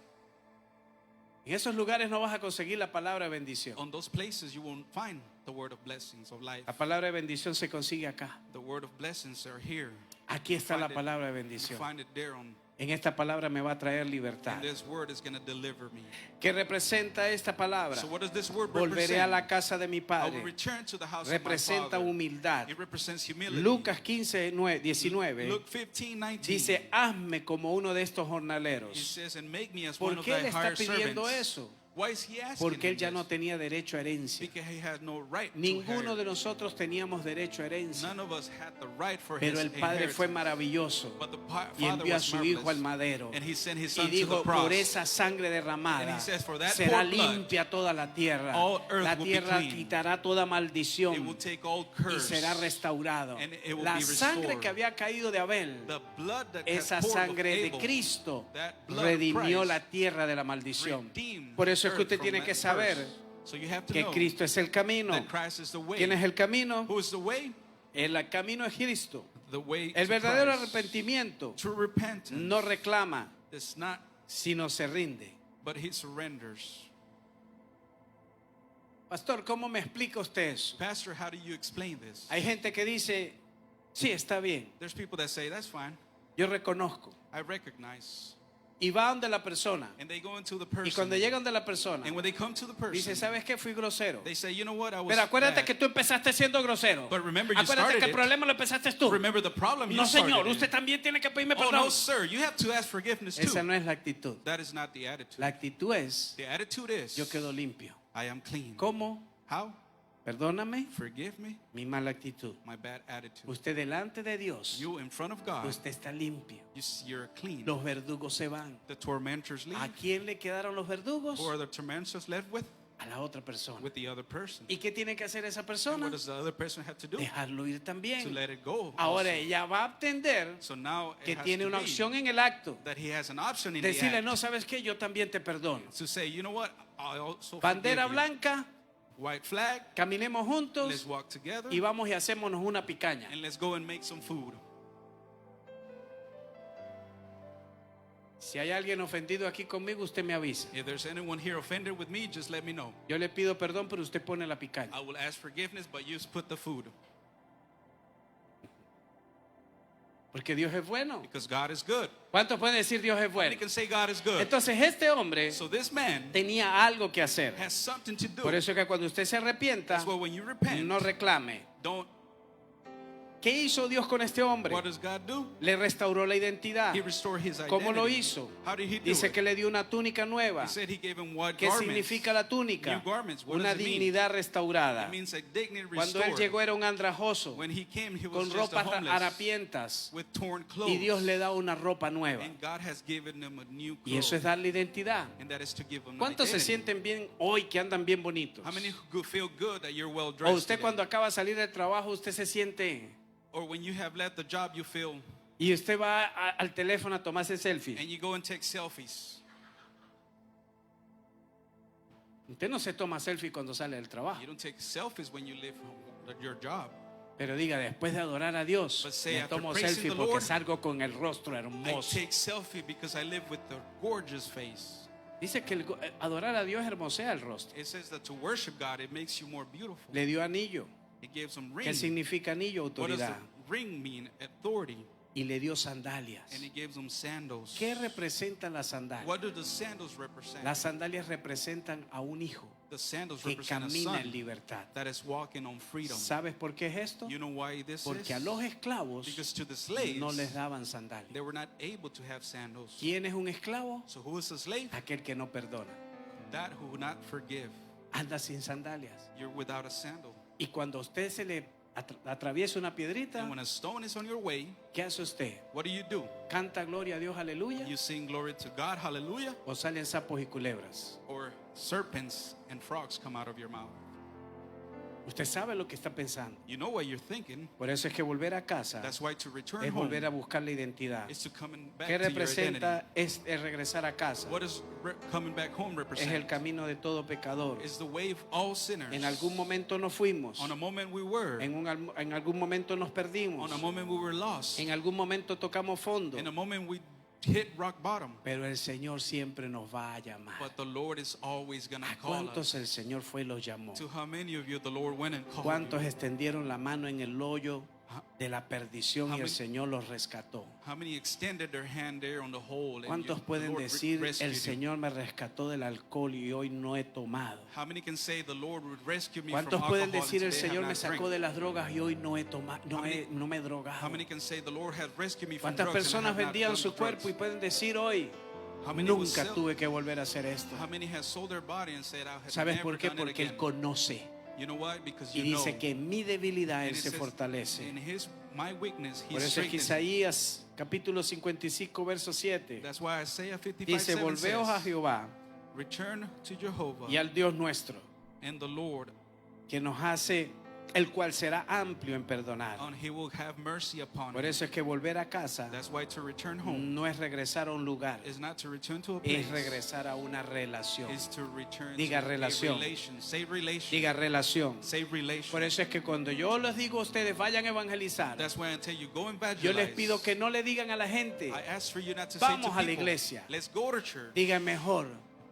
A: En esos lugares no vas a conseguir la palabra de bendición.
B: On those places you won't find the word of blessings of life.
A: La palabra de bendición se consigue acá.
B: The word of blessings are here.
A: Aquí está la
B: Find it-
A: palabra de
B: You
A: bendición.
B: find it there on.
A: En esta palabra me va a traer libertad.
B: And this word is going to deliver me.
A: ¿Qué representa esta palabra?
B: So what does this word
A: Volveré a
B: represent?
A: la casa de mi
B: I will
A: padre.
B: return to the house of my
A: Representa
B: father.
A: humildad.
B: It represents humility.
A: Lucas 19
B: Luke 15:19.
A: dice, hazme como uno de estos
B: It
A: jornaleros.
B: says, and make me as one
A: ¿Por
B: of
A: qué
B: thy
A: él está
B: hired
A: pidiendo
B: servants.
A: eso?
B: Why is he asking
A: Porque él
B: him
A: ya
B: this?
A: no tenía derecho a herencia.
B: Because he had no right to
A: Ninguno de
B: inherit.
A: nosotros teníamos derecho a herencia.
B: None of us had the right for
A: Pero
B: his
A: el Padre fue
B: inheritance.
A: maravilloso
B: But the
A: y
B: Father
A: envió a
B: was
A: su Hijo al
B: marvelous.
A: madero
B: And he sent his
A: y
B: son to
A: dijo,
B: the cross.
A: por esa sangre derramada
B: And he says, "For that
A: será
B: poor blood,
A: limpia toda la tierra.
B: all earth
A: La
B: will be
A: tierra
B: clean.
A: quitará toda
B: It
A: maldición
B: will take all
A: y
B: curse.
A: será restaurado.
B: And it will
A: La
B: be
A: sangre
B: restored.
A: que había caído de Abel,
B: The blood that
A: esa
B: has poured of
A: sangre de
B: Abel,
A: Cristo
B: that blood of
A: redimió
B: Christ
A: la tierra de la maldición.
B: redeemed
A: Por eso es
B: earth
A: que usted
B: from
A: tiene
B: that
A: que
B: curse.
A: saber
B: So you have to
A: que
B: know
A: Cristo es el camino.
B: that Christ is the way.
A: ¿Quién es el camino?
B: Who is the way?
A: El camino es Cristo.
B: The way
A: El
B: to
A: verdadero
B: Christ.
A: arrepentimiento
B: True repentance
A: no reclama,
B: is not,
A: sino se rinde.
B: but he surrenders.
A: Pastor, ¿cómo me explica usted eso?
B: Pastor, how do you explain this?
A: Hay gente que dice, sí, está bien,
B: There's people that say, that's fine.
A: yo reconozco.
B: I recognize.
A: Y va donde la persona.
B: And they go into the
A: Y
B: person.
A: cuando llegan de la persona,
B: And when they come to the person,
A: dice, ¿sabes qué? Fui grosero.
B: they say, you know what, I was
A: Pero acuérdate
B: bad.
A: que tú empezaste siendo grosero.
B: But remember, you
A: Acuérdate que el
B: started it.
A: problema lo empezaste tú.
B: Remember the problem
A: No,
B: you started
A: señor,
B: it.
A: usted también tiene que pedirme
B: Oh,
A: perdón.
B: no, sir, you have to ask forgiveness too.
A: Esa no es la actitud.
B: That is not the attitude.
A: La actitud es,
B: The attitude is,
A: yo quedo limpio.
B: I am clean.
A: ¿Cómo?
B: How?
A: Perdóname
B: Forgive me
A: mi mala actitud.
B: my bad attitude.
A: Usted delante de Dios,
B: You in front of God,
A: usted está limpio.
B: you're clean.
A: Los verdugos se van.
B: The tormentors leave.
A: ¿A quién le quedaron los verdugos?
B: Who are the tormentors left with?
A: A la otra persona.
B: With the other person.
A: ¿Y qué tiene que hacer esa
B: And
A: persona?
B: what does the other person have to do?
A: Dejarlo ir
B: To
A: también.
B: let it go.
A: Ahora
B: also.
A: ella va a entender
B: So now it
A: que
B: has
A: tiene
B: to
A: una
B: be
A: opción en el acto.
B: that he has an option in the
A: Decirle,
B: act
A: no, ¿sabes qué? Yo también te perdono.
B: to say, you know what? I also
A: Bandera
B: forgive you.
A: blanca,
B: White flag.
A: caminemos
B: Let's
A: juntos
B: walk together
A: y vamos y hacémonos una picaña.
B: and let's go and make some food.
A: Si hay alguien ofendido aquí conmigo, usted me avisa.
B: If there's anyone here offended with me, just let me know.
A: Yo le pido perdón, pero usted pone la picaña.
B: I will ask forgiveness, but you put the food
A: Porque Dios es bueno.
B: because God is good.
A: ¿Cuántos pueden decir Dios es
B: He
A: bueno?
B: can say God is good.
A: Entonces este hombre
B: So this man
A: tenía algo que hacer.
B: has something to do.
A: Por eso que cuando usted se arrepienta,
B: That's why when you repent,
A: no reclame.
B: don't.
A: ¿Qué hizo Dios con este hombre?
B: What does God do?
A: Le restauró la identidad.
B: He restored his identity.
A: ¿Cómo lo hizo?
B: How did he do
A: Dice
B: it?
A: que le dio una túnica nueva.
B: He said he gave him white
A: ¿Qué
B: garments.
A: significa la túnica?
B: New garments. What
A: Una
B: does it mean?
A: dignidad restaurada.
B: It means a dignity
A: Cuando él
B: restored.
A: llegó era un andrajoso,
B: When he came, he was
A: con
B: just a
A: ropas
B: homeless
A: harapientas,
B: with torn clothes.
A: y Dios le da una ropa nueva.
B: And God has given him a new
A: Y eso es
B: clothes.
A: darle identidad.
B: And that is to give him an
A: ¿Cuántos se
B: identity.
A: sienten bien hoy que andan bien bonitos?
B: How many feel good that you're well
A: O
B: dressed
A: usted
B: today?
A: cuando acaba de salir del trabajo, usted se siente
B: Or when you have left the job, you feel,
A: y usted va al teléfono a tomarse selfie.
B: and you go and take selfies.
A: Usted no se toma selfie cuando sale del trabajo.
B: You don't take selfies when you leave your job.
A: Pero diga, después de adorar a Dios,
B: But say,
A: me
B: after
A: tomo
B: praising
A: selfie
B: the
A: porque
B: Lord,
A: salgo con el rostro
B: I
A: hermoso.
B: take selfie because I live with the gorgeous face.
A: Dice que adorar a Dios hermosea el rostro.
B: It says that to worship God, it makes you more beautiful.
A: Le dio anillo.
B: It gives some
A: ¿Qué
B: ring.
A: significa anillo?
B: What does the
A: Autoridad.
B: ring mean? Authority.
A: Y le dio sandalias.
B: And it gives them sandals.
A: ¿Qué representan las sandalias?
B: What do the sandals represent?
A: Las sandalias representan a un hijo
B: The sandals
A: que
B: represent a
A: camina en
B: son
A: libertad.
B: that is walking on freedom.
A: ¿Sabes por qué es esto?
B: You know why this
A: Porque a
B: is?
A: los esclavos
B: Because to the slaves,
A: no les daban sandalias.
B: they were not able to have sandals.
A: ¿Quién es un esclavo?
B: So who is a slave?
A: Aquel que no perdona.
B: That who will not forgive.
A: Anda sin sandalias.
B: You're without a sandal.
A: Y cuando a usted se le atraviesa una piedrita,
B: And when a stone is on your way,
A: ¿qué hace usted?
B: what do?
A: ¿Canta gloria a Dios, aleluya?
B: You sing glory to God, hallelujah,
A: ¿O salen sapos y culebras?
B: or serpents and frogs come out of your mouth.
A: Usted sabe lo que está pensando.
B: You know what you're thinking.
A: Por eso es que volver a casa
B: That's why to return
A: es
B: home
A: volver a buscar la identidad.
B: is to come back
A: ¿Qué
B: to your identity.
A: representa es regresar a casa?
B: What does coming back home
A: Es
B: represent?
A: el camino de todo pecador.
B: Is the way of all sinners.
A: En algún momento nos fuimos.
B: On a moment we were.
A: En algún momento nos perdimos.
B: On a moment we were lost.
A: En algún momento tocamos fondo.
B: In a moment we hit rock bottom.
A: Pero el Señor siempre nos va a llamar.
B: But the Lord is always going to
A: ¿A
B: call
A: cuántos
B: us.
A: el Señor fue y los llamó?
B: To how many of you the Lord went and called
A: ¿Cuántos
B: you?
A: extendieron la mano en el hoyo de la perdición y el
B: How many-
A: Señor los rescató?
B: How many extended their hand there on the hole and
A: ¿Cuántos
B: the
A: pueden
B: Lord
A: decir
B: rescued
A: el
B: you?
A: Señor me rescató del alcohol y hoy no he tomado?
B: How many can say the Lord would rescue me
A: ¿Cuántos
B: from
A: pueden
B: alcohol
A: decir
B: and
A: el
B: today
A: Señor
B: have
A: me
B: not
A: sacó
B: drank?
A: de las drogas y hoy no he tomado, no me he drogado?
B: How many can say the Lord has rescued me from
A: ¿Cuántas
B: drugs and I
A: personas
B: have not
A: vendían
B: done
A: su
B: drugs?
A: cuerpo y pueden decir hoy
B: How many would
A: nunca
B: sell-
A: tuve que volver a hacer esto?
B: How many has sold their body and said I have
A: ¿Sabes
B: never
A: por qué?
B: done it
A: Porque Él
B: again?
A: conoce
B: You know what? Because
A: y
B: you
A: dice
B: know.
A: que en mi debilidad
B: And
A: Él
B: it
A: se
B: says,
A: fortalece.
B: in my weakness, he
A: Por eso es que
B: strengthens me.
A: Isaías capítulo 55 verso 7
B: That's why Isaiah 55:7
A: dice: volveos a
B: says,
A: Jehová
B: return to Jehovah
A: y al Dios nuestro,
B: and the Lord,
A: que nos hace, el cual será amplio en perdonar.
B: and he will have mercy upon
A: Por
B: you.
A: eso es que volver a casa
B: That's why to return home
A: no es regresar a un lugar,
B: is not to return to a place.
A: es regresar a una relación.
B: Is to return
A: Diga
B: to
A: relación.
B: a relation. Say relation.
A: Diga relación.
B: Say relation.
A: Por eso es que cuando yo les digo a ustedes vayan a evangelizar,
B: That's why I tell you go evangelize.
A: yo les pido que no le digan a la gente,
B: I ask for you not to
A: vamos
B: say to
A: a la
B: people,
A: iglesia.
B: let's go to church.
A: digan mejor,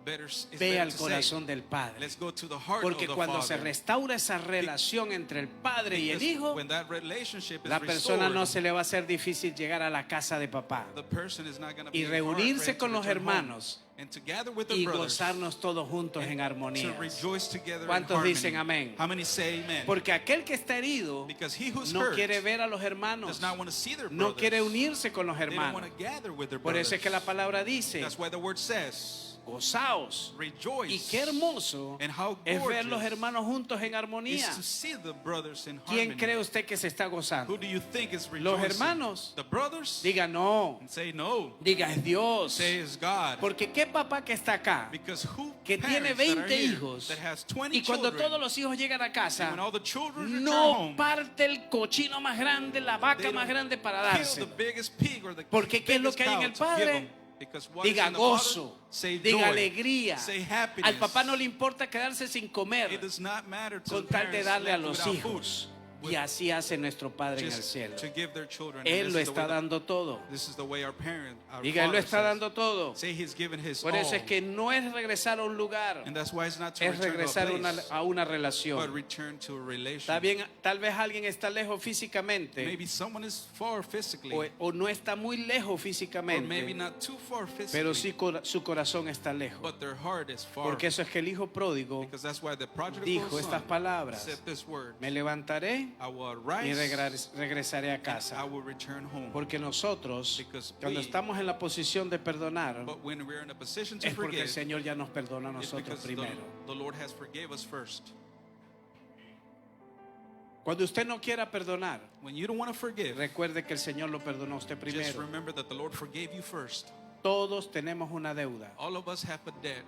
B: It's
A: ve
B: better
A: al
B: to
A: corazón
B: say,
A: del Padre.
B: let's go to the heart
A: Porque
B: of the
A: cuando se
B: Father.
A: restaura esa relación entre el Padre y el
B: Because
A: Hijo,
B: when that relationship is
A: la persona
B: restored,
A: no se le va a hacer difícil llegar a la casa de papá
B: the person is not gonna
A: y
B: be hard for
A: reunirse
B: him to
A: con los
B: return home
A: hermanos
B: and to gather with the
A: y
B: brothers
A: gozarnos todos juntos en
B: and
A: armonía.
B: to rejoice together in
A: ¿Cuántos
B: harmony.
A: dicen amén?
B: How many say amen?
A: Porque aquel que está herido
B: Because he who's
A: no
B: hurt
A: quiere ver a los
B: does
A: hermanos,
B: not want to see their
A: no
B: brothers.
A: quiere unirse con los
B: They don't
A: hermanos.
B: want to gather with their
A: Por
B: brothers.
A: eso es que la palabra dice:
B: That's why the word says,
A: gozaos.
B: rejoice.
A: Y qué hermoso
B: And how
A: es ver los
B: gorgeous
A: hermanos juntos en
B: is
A: armonía.
B: to see the brothers in
A: ¿Quién
B: harmony.
A: cree usted que se está
B: Who
A: gozando?
B: do you think is rejoicing?
A: Los hermanos.
B: The brothers?
A: Diga no,
B: And say no.
A: diga es Dios.
B: Say it's God.
A: Porque qué papá que está acá,
B: Because who
A: que tiene
B: parents that are
A: 20
B: here
A: hijos,
B: that has 20
A: y cuando
B: children,
A: todos los hijos llegan a
B: and
A: casa,
B: when all the children return
A: no
B: home,
A: parte el cochino más grande, la
B: they
A: vaca
B: don't
A: más grande para
B: kill
A: dárselo?
B: the biggest pig or the
A: Porque ¿qué es lo
B: biggest
A: que hay en
B: cow
A: el
B: to give
A: Padre?
B: them. Because what is
A: Diga
B: in the Father,
A: gozo,
B: say
A: diga
B: joy,
A: alegría.
B: say happiness.
A: Al papá no le importa quedarse sin comer
B: It does not matter to
A: con
B: the
A: tal de
B: parents
A: darle a
B: left
A: los
B: without
A: hijos.
B: food.
A: Y así hace nuestro Padre en el
B: Just
A: cielo.
B: to give their children. And
A: Él
B: this
A: lo
B: is the
A: está
B: way the-
A: dando todo.
B: This is the way our
A: Diga, Él lo
B: Father
A: está
B: says.
A: dando todo.
B: Say he's given his
A: Por eso
B: all.
A: es que no es regresar a un lugar,
B: And that's why it's not to
A: es
B: return
A: regresar
B: to a place,
A: a una
B: but
A: relación.
B: return to a relation.
A: Está bien, tal vez alguien está lejos físicamente
B: Maybe someone is far physically,
A: o no está muy lejos
B: or maybe
A: físicamente,
B: not too far physically,
A: pero sí su corazón está lejos.
B: but their heart is far.
A: Porque eso es que el hijo pródigo
B: Because that's why the prodigal
A: dijo
B: son
A: estas palabras:
B: said this word.
A: me levantaré
B: I will
A: y
B: arise
A: regresaré a
B: and I
A: casa.
B: will return home.
A: Porque nosotros,
B: Because
A: cuando
B: we-
A: estamos en la posición de perdonar,
B: But when we're in a position to
A: es porque el
B: forgive,
A: Señor ya nos perdona a
B: it's
A: nosotros
B: because
A: primero.
B: the Lord has forgave us first.
A: Cuando usted no quiera perdonar,
B: When you don't want to forgive,
A: recuerde que el Señor lo perdonó a usted
B: just
A: primero.
B: remember that the Lord forgave you first.
A: Todos tenemos una deuda.
B: All of us have a debt.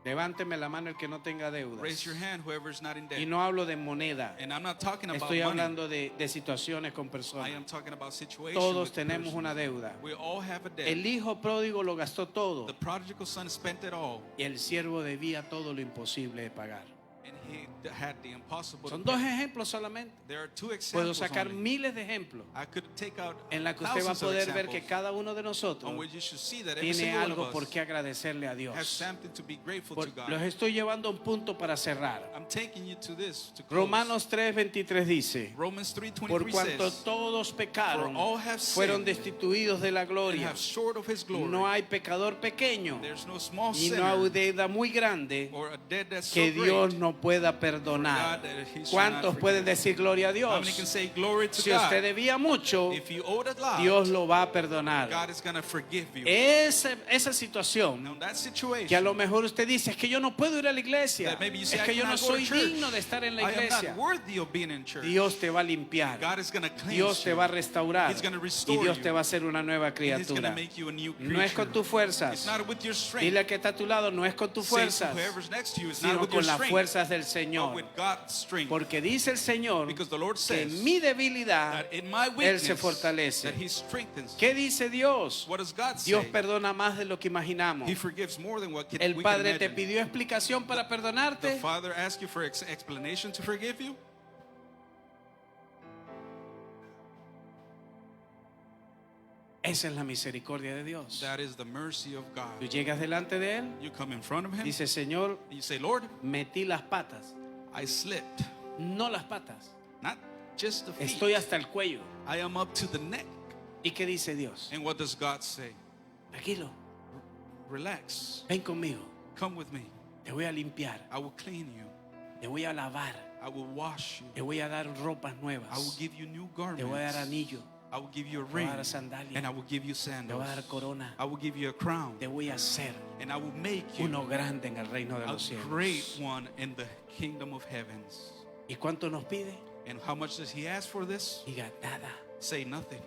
A: Levánteme la mano el que no tenga deudas.
B: Raise your hand, whoever's not in debt.
A: Y no hablo de moneda.
B: And I'm not talking about
A: Estoy
B: money.
A: hablando de situaciones con
B: I
A: personas.
B: am talking about situations.
A: Todos
B: with
A: tenemos
B: persons.
A: una deuda.
B: We all have a debt.
A: El hijo pródigo lo gastó todo
B: The prodigal son spent it all,
A: y el siervo debía todo lo imposible de pagar.
B: and he had the impossible.
A: Son
B: to
A: dos
B: pay.
A: ejemplos solamente.
B: There are two
A: Puedo
B: examples
A: sacar
B: only.
A: miles de ejemplos
B: I could take out
A: en la que usted va a
B: thousands of
A: poder ver
B: examples
A: que cada uno de nosotros
B: on which you should see that every
A: tiene
B: single one
A: algo
B: of
A: por
B: us
A: qué agradecerle a
B: has
A: Dios.
B: something to be grateful to God.
A: Los estoy llevando a un punto para cerrar.
B: I'm taking you to this to close.
A: Romanos 3:23 dice:
B: Romans 3:23
A: por cuanto
B: says,
A: todos pecaron,
B: For all have
A: fueron
B: sinned
A: destituidos de la
B: and
A: gloria.
B: have short of his glory.
A: No hay pecador pequeño
B: There's no small
A: y no
B: sinner
A: hay deuda muy grande
B: or a debt that's
A: que
B: so
A: Dios
B: great
A: no pueda
B: for
A: perdonar.
B: God that he should
A: ¿Cuántos
B: not
A: pueden
B: forgive.
A: decir gloria a
B: How many can
A: Dios?
B: say glory to
A: Si
B: God?
A: usted debía mucho,
B: If you owed a lot,
A: Dios lo va a perdonar.
B: God is going to forgive you.
A: Esa situación
B: Now that situation,
A: que a lo mejor usted dice: es que yo no puedo ir a la iglesia,
B: that maybe you
A: es
B: say,
A: que
B: I
A: yo no
B: cannot go to
A: soy
B: church.
A: digno de estar en la
B: I am
A: iglesia.
B: not worthy of being in church.
A: Dios te va a limpiar,
B: God is going to cleanse
A: Dios te
B: you.
A: va a restaurar
B: He's gonna
A: y
B: restore
A: Dios
B: you.
A: te va a hacer una nueva
B: And He's going to
A: criatura.
B: make you a new
A: No es
B: creature.
A: con tus fuerzas.
B: It's not with your strength.
A: Dile al que está a tu lado: no es con tus
B: Say to
A: fuerzas,
B: whoever's next to you, it's not
A: sino
B: with your
A: con la
B: strength,
A: fuerza fuerzas del
B: but
A: Señor.
B: with God's strength.
A: Porque dice el Señor
B: Because the Lord
A: que
B: says
A: en mi debilidad
B: that in my
A: Él se
B: weakness,
A: fortalece.
B: that He strengthens.
A: ¿Qué dice Dios?
B: What does God
A: Dios
B: say?
A: perdona más de lo que imaginamos.
B: He forgives more than what
A: El
B: we can
A: Padre te
B: imagine.
A: pidió explicación para
B: The
A: perdonarte.
B: Father asks you for explanation to forgive you.
A: Esa es la misericordia de Dios.
B: That is the mercy of
A: Tú
B: God.
A: llegas delante de Él,
B: You come in front of Him.
A: dice Señor,
B: You say, Lord,
A: metí las patas,
B: I slipped.
A: no las patas,
B: Not just the feet.
A: estoy hasta el cuello.
B: I am up to the neck.
A: ¿Y qué dice Dios?
B: And what does God say?
A: Tranquilo,
B: Relax.
A: ven conmigo,
B: Come with me.
A: te voy a limpiar,
B: I will clean you.
A: te voy a lavar,
B: I will wash you.
A: te voy a dar ropas
B: I will
A: nuevas,
B: give you new
A: te voy a dar
B: garments.
A: anillo,
B: I will give you a
A: te voy
B: ring.
A: a dar sandalia,
B: And I will give you
A: te voy a
B: sandals.
A: dar corona,
B: I will give you a crown.
A: te voy a hacer
B: And I will make you
A: uno grande en el reino de
B: a
A: los
B: great
A: cielos.
B: one in the kingdom of heavens.
A: ¿Y cuánto nos pide?
B: And how much does He ask for this?
A: Diga nada.
B: Say nothing.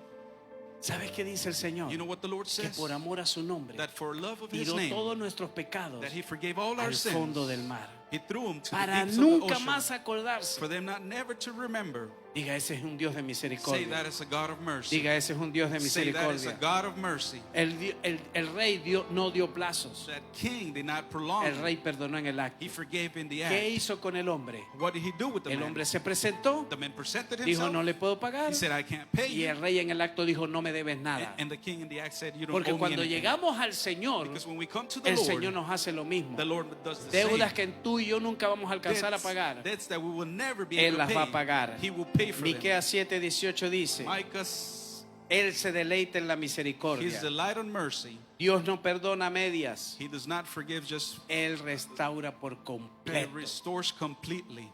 A: ¿Sabes qué dice el Señor?
B: You know what the Lord
A: Que
B: says?
A: por amor a su nombre
B: That for love of His
A: tiró
B: name,
A: todos nuestros pecados
B: that He forgave all our
A: al
B: sins.
A: fondo del mar
B: He threw them to the
A: para
B: deeps of the
A: nunca
B: ocean
A: más acordarse.
B: for them not never to remember.
A: Diga, ese es un Dios de
B: Say
A: misericordia.
B: that is a God of mercy.
A: Diga, ese es un Dios de
B: Say that is a
A: misericordia.
B: God of mercy.
A: El rey no dio plazos.
B: That king did not prolong.
A: El rey perdonó en el acto.
B: He forgave in the
A: ¿Qué
B: act.
A: hizo con el hombre?
B: What did He do with the
A: El
B: man?
A: hombre se presentó,
B: The man presented
A: dijo,
B: himself.
A: no le puedo pagar.
B: He said, I can't pay
A: Y
B: you.
A: el rey en el acto dijo, no me debes nada.
B: And the king in the act said, you don't
A: Porque
B: owe me
A: cuando
B: anything.
A: llegamos al Señor,
B: Because when we come to the
A: el
B: Lord,
A: Señor nos hace lo mismo.
B: the Lord does the
A: Deudas
B: same.
A: que tú y yo nunca vamos a alcanzar a
B: Debts-
A: pagar,
B: debts that we will never be
A: Él
B: able to
A: las
B: pay.
A: va a pagar.
B: He will pay for them.
A: Miqueas 7:18 dice,
B: Micah,
A: Él se deleita en la
B: His
A: misericordia.
B: delight on mercy.
A: Dios no perdona a medias.
B: He does not forgive just,
A: Él restaura por
B: He
A: completo.
B: restores completely.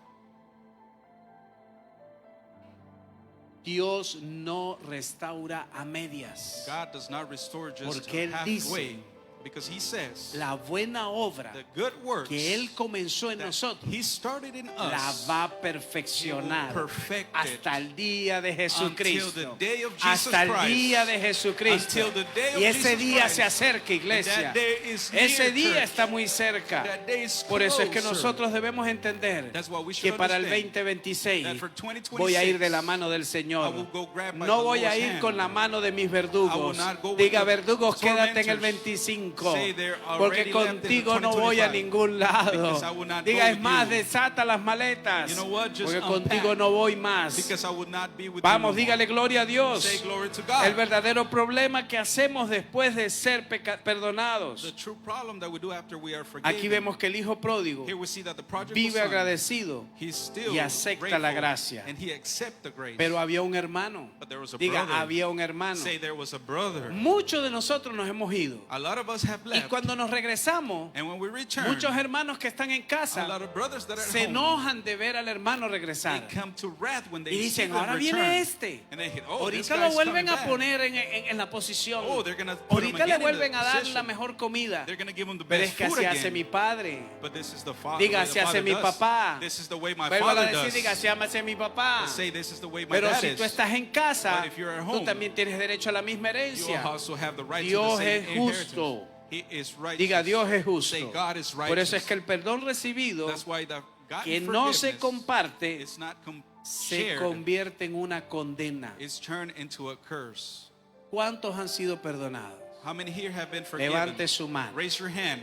A: Dios no restaura a medias.
B: God does not restore just
A: Porque Él
B: halfway.
A: dice,
B: Because He says,
A: La buena obra
B: the good works
A: que Él comenzó en
B: that
A: nosotros
B: He started in
A: la
B: us,
A: va a perfeccionar
B: He will perfect it
A: hasta el día de Jesucristo.
B: until the day of Jesus
A: Hasta el
B: Christ.
A: día de Jesucristo.
B: Until the day of
A: Y ese
B: Jesus
A: día
B: Christ.
A: se acerca,
B: And
A: iglesia.
B: that day is
A: Ese
B: near,
A: día
B: church.
A: está muy cerca.
B: That day is
A: Por eso es que
B: closer.
A: nosotros debemos entender
B: That's why we should
A: que para el
B: understand
A: 2026
B: that for 2026,
A: voy a ir de la mano del
B: I
A: Señor.
B: will go grab by
A: No
B: the
A: voy a
B: Lord's
A: ir
B: hand.
A: con la mano de mis
B: I will
A: verdugos.
B: not go with
A: Diga,
B: the
A: verdugos, quédate en el
B: tormentors.
A: 25.
B: Say they're already
A: Porque
B: left in the
A: contigo no voy a
B: 2025.
A: ningún lado.
B: Because I will not
A: Diga,
B: go
A: es
B: with
A: más,
B: you.
A: desata las maletas.
B: You know what? Just
A: Porque
B: unpack.
A: contigo no voy más.
B: Because I would not be with
A: Vamos,
B: you no
A: dígale
B: more.
A: gloria a Dios.
B: Say glory to God.
A: El verdadero problema que hacemos después de ser perdonados.
B: The true problem that we do after we are forgiven.
A: Aquí vemos que el hijo pródigo
B: Here we see that the prodigal
A: vive
B: son,
A: agradecido,
B: he's still
A: y acepta
B: grateful,
A: la gracia.
B: and he accepts the grace.
A: pero había un hermano.
B: But there was a
A: Diga,
B: brother.
A: había un hermano.
B: Say there was a brother.
A: Muchos de nosotros nos hemos ido.
B: A lot of us have
A: Y
B: left.
A: cuando nos regresamos,
B: And when we return,
A: muchos hermanos que están en
B: a
A: casa
B: lot of brothers that are
A: se
B: at home,
A: enojan de ver al hermano
B: they
A: regresar.
B: come to wrath when they
A: Y
B: see
A: dicen,
B: them
A: ahora
B: return.
A: viene este.
B: And they hit, oh, this
A: Ahorita lo
B: guy's
A: vuelven
B: coming
A: a
B: back.
A: poner en la posición.
B: Oh, they're gonna put him
A: Ahorita le
B: again in
A: vuelven
B: the
A: a dar la
B: position.
A: mejor comida.
B: They're going to give him the
A: Pero
B: best
A: es que
B: food
A: así
B: again.
A: hace mi padre.
B: But this is the father.
A: Diga,
B: the way
A: así
B: the
A: hace
B: father
A: mi
B: does.
A: papá.
B: This is the way my
A: Vuelvan a
B: father
A: decir, diga,
B: does.
A: así hace mi papá.
B: Let's say this is the way my
A: Pero
B: dad
A: si
B: is.
A: tú estás en casa,
B: But if you're at
A: tú
B: home,
A: también tienes derecho a la misma
B: You
A: herencia.
B: also have the right
A: Dios
B: to the same
A: es
B: inheritance.
A: justo.
B: He is righteous.
A: Diga, Dios es
B: Say
A: justo.
B: God is righteous.
A: Por eso es que el perdón recibido,
B: That's why the God
A: que no se
B: forgiveness
A: comparte,
B: is not
A: se
B: shared.
A: convierte en una condena.
B: It's turned into a curse.
A: ¿Cuántos han sido perdonados?
B: How many here have been forgiven?
A: Levante su mano.
B: Raise your hand.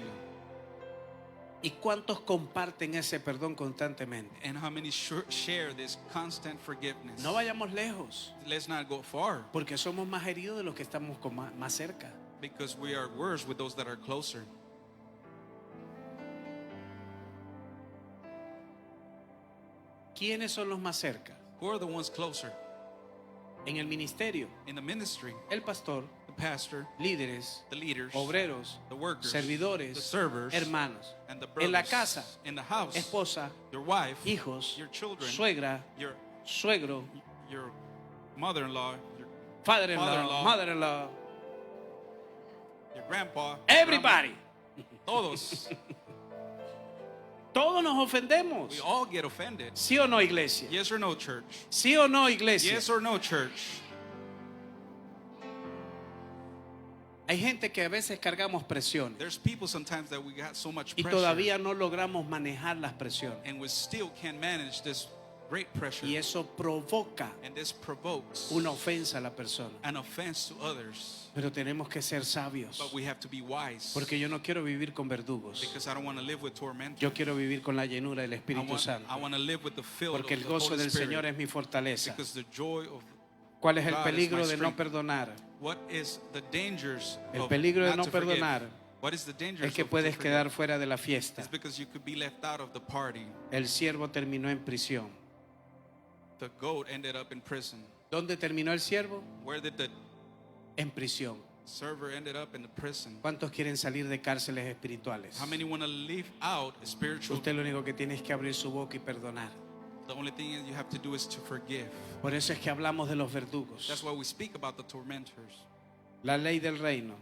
A: ¿Y cuántos comparten ese perdón constantemente?
B: And how many share this constant forgiveness?
A: No vayamos lejos,
B: Let's not go far,
A: porque somos más heridos de los que estamos más cerca.
B: because we are worse with those that are closer.
A: ¿Quiénes son los más cerca?
B: Who are the ones closer?
A: En el ministerio,
B: In the ministry,
A: el pastor,
B: the pastor,
A: líderes,
B: the leaders,
A: obreros,
B: the workers,
A: servidores,
B: the servers,
A: hermanos,
B: and the
A: en la
B: brothers.
A: casa,
B: In the house,
A: esposa,
B: your wife,
A: hijos,
B: your children,
A: suegra,
B: your
A: suegro,
B: mother-in-law, your
A: father-in-law,
B: Mother-in-law.
A: mother-in-law,
B: grandpa,
A: everybody.
B: grandma, todos.
A: Todos nos ofendemos.
B: We all get offended.
A: ¿Sí o no, iglesia?
B: Yes or no, church?
A: ¿Sí o no, iglesia?
B: Yes or no, church?
A: Hay Hay gente que a veces cargamos presión
B: There's people sometimes that we got so much
A: y
B: pressure,
A: todavía no logramos manejar las presiones.
B: and we still can't manage this great pressure,
A: Y eso provoca
B: and this provokes
A: una ofensa a la persona.
B: an offense to others.
A: Pero tenemos que ser sabios,
B: But we have to be wise,
A: porque yo no quiero vivir con verdugos.
B: because I don't want to live with tormentors.
A: Yo quiero vivir con la llenura del Espíritu Santo,
B: I want to live with the fill
A: porque
B: of
A: el
B: the
A: gozo
B: Holy
A: del
B: Spirit,
A: Señor es mi fortaleza.
B: because the joy of
A: ¿Cuál es el
B: God is
A: peligro
B: my
A: de no
B: strength.
A: perdonar?
B: What is the dangers
A: El
B: of
A: peligro de
B: not
A: no
B: to forgive?
A: perdonar
B: What is the danger
A: Es que
B: of
A: puedes
B: to
A: quedar
B: forgive?
A: fuera de la fiesta.
B: It's because you could be left out of the party.
A: El siervo terminó en prisión.
B: The goat ended up in prison.
A: ¿Dónde terminó el siervo?
B: Where did the
A: En prisión.
B: server ended up in the prison?
A: ¿Cuántos quieren salir de cárceles espirituales?
B: How many want to leave out spiritual?
A: Usted lo único que tiene es que abrir su boca y perdonar.
B: The only thing is you have to do is to forgive.
A: Por eso es que hablamos de los verdugos.
B: That's why we speak about the tormentors.
A: La ley del reino.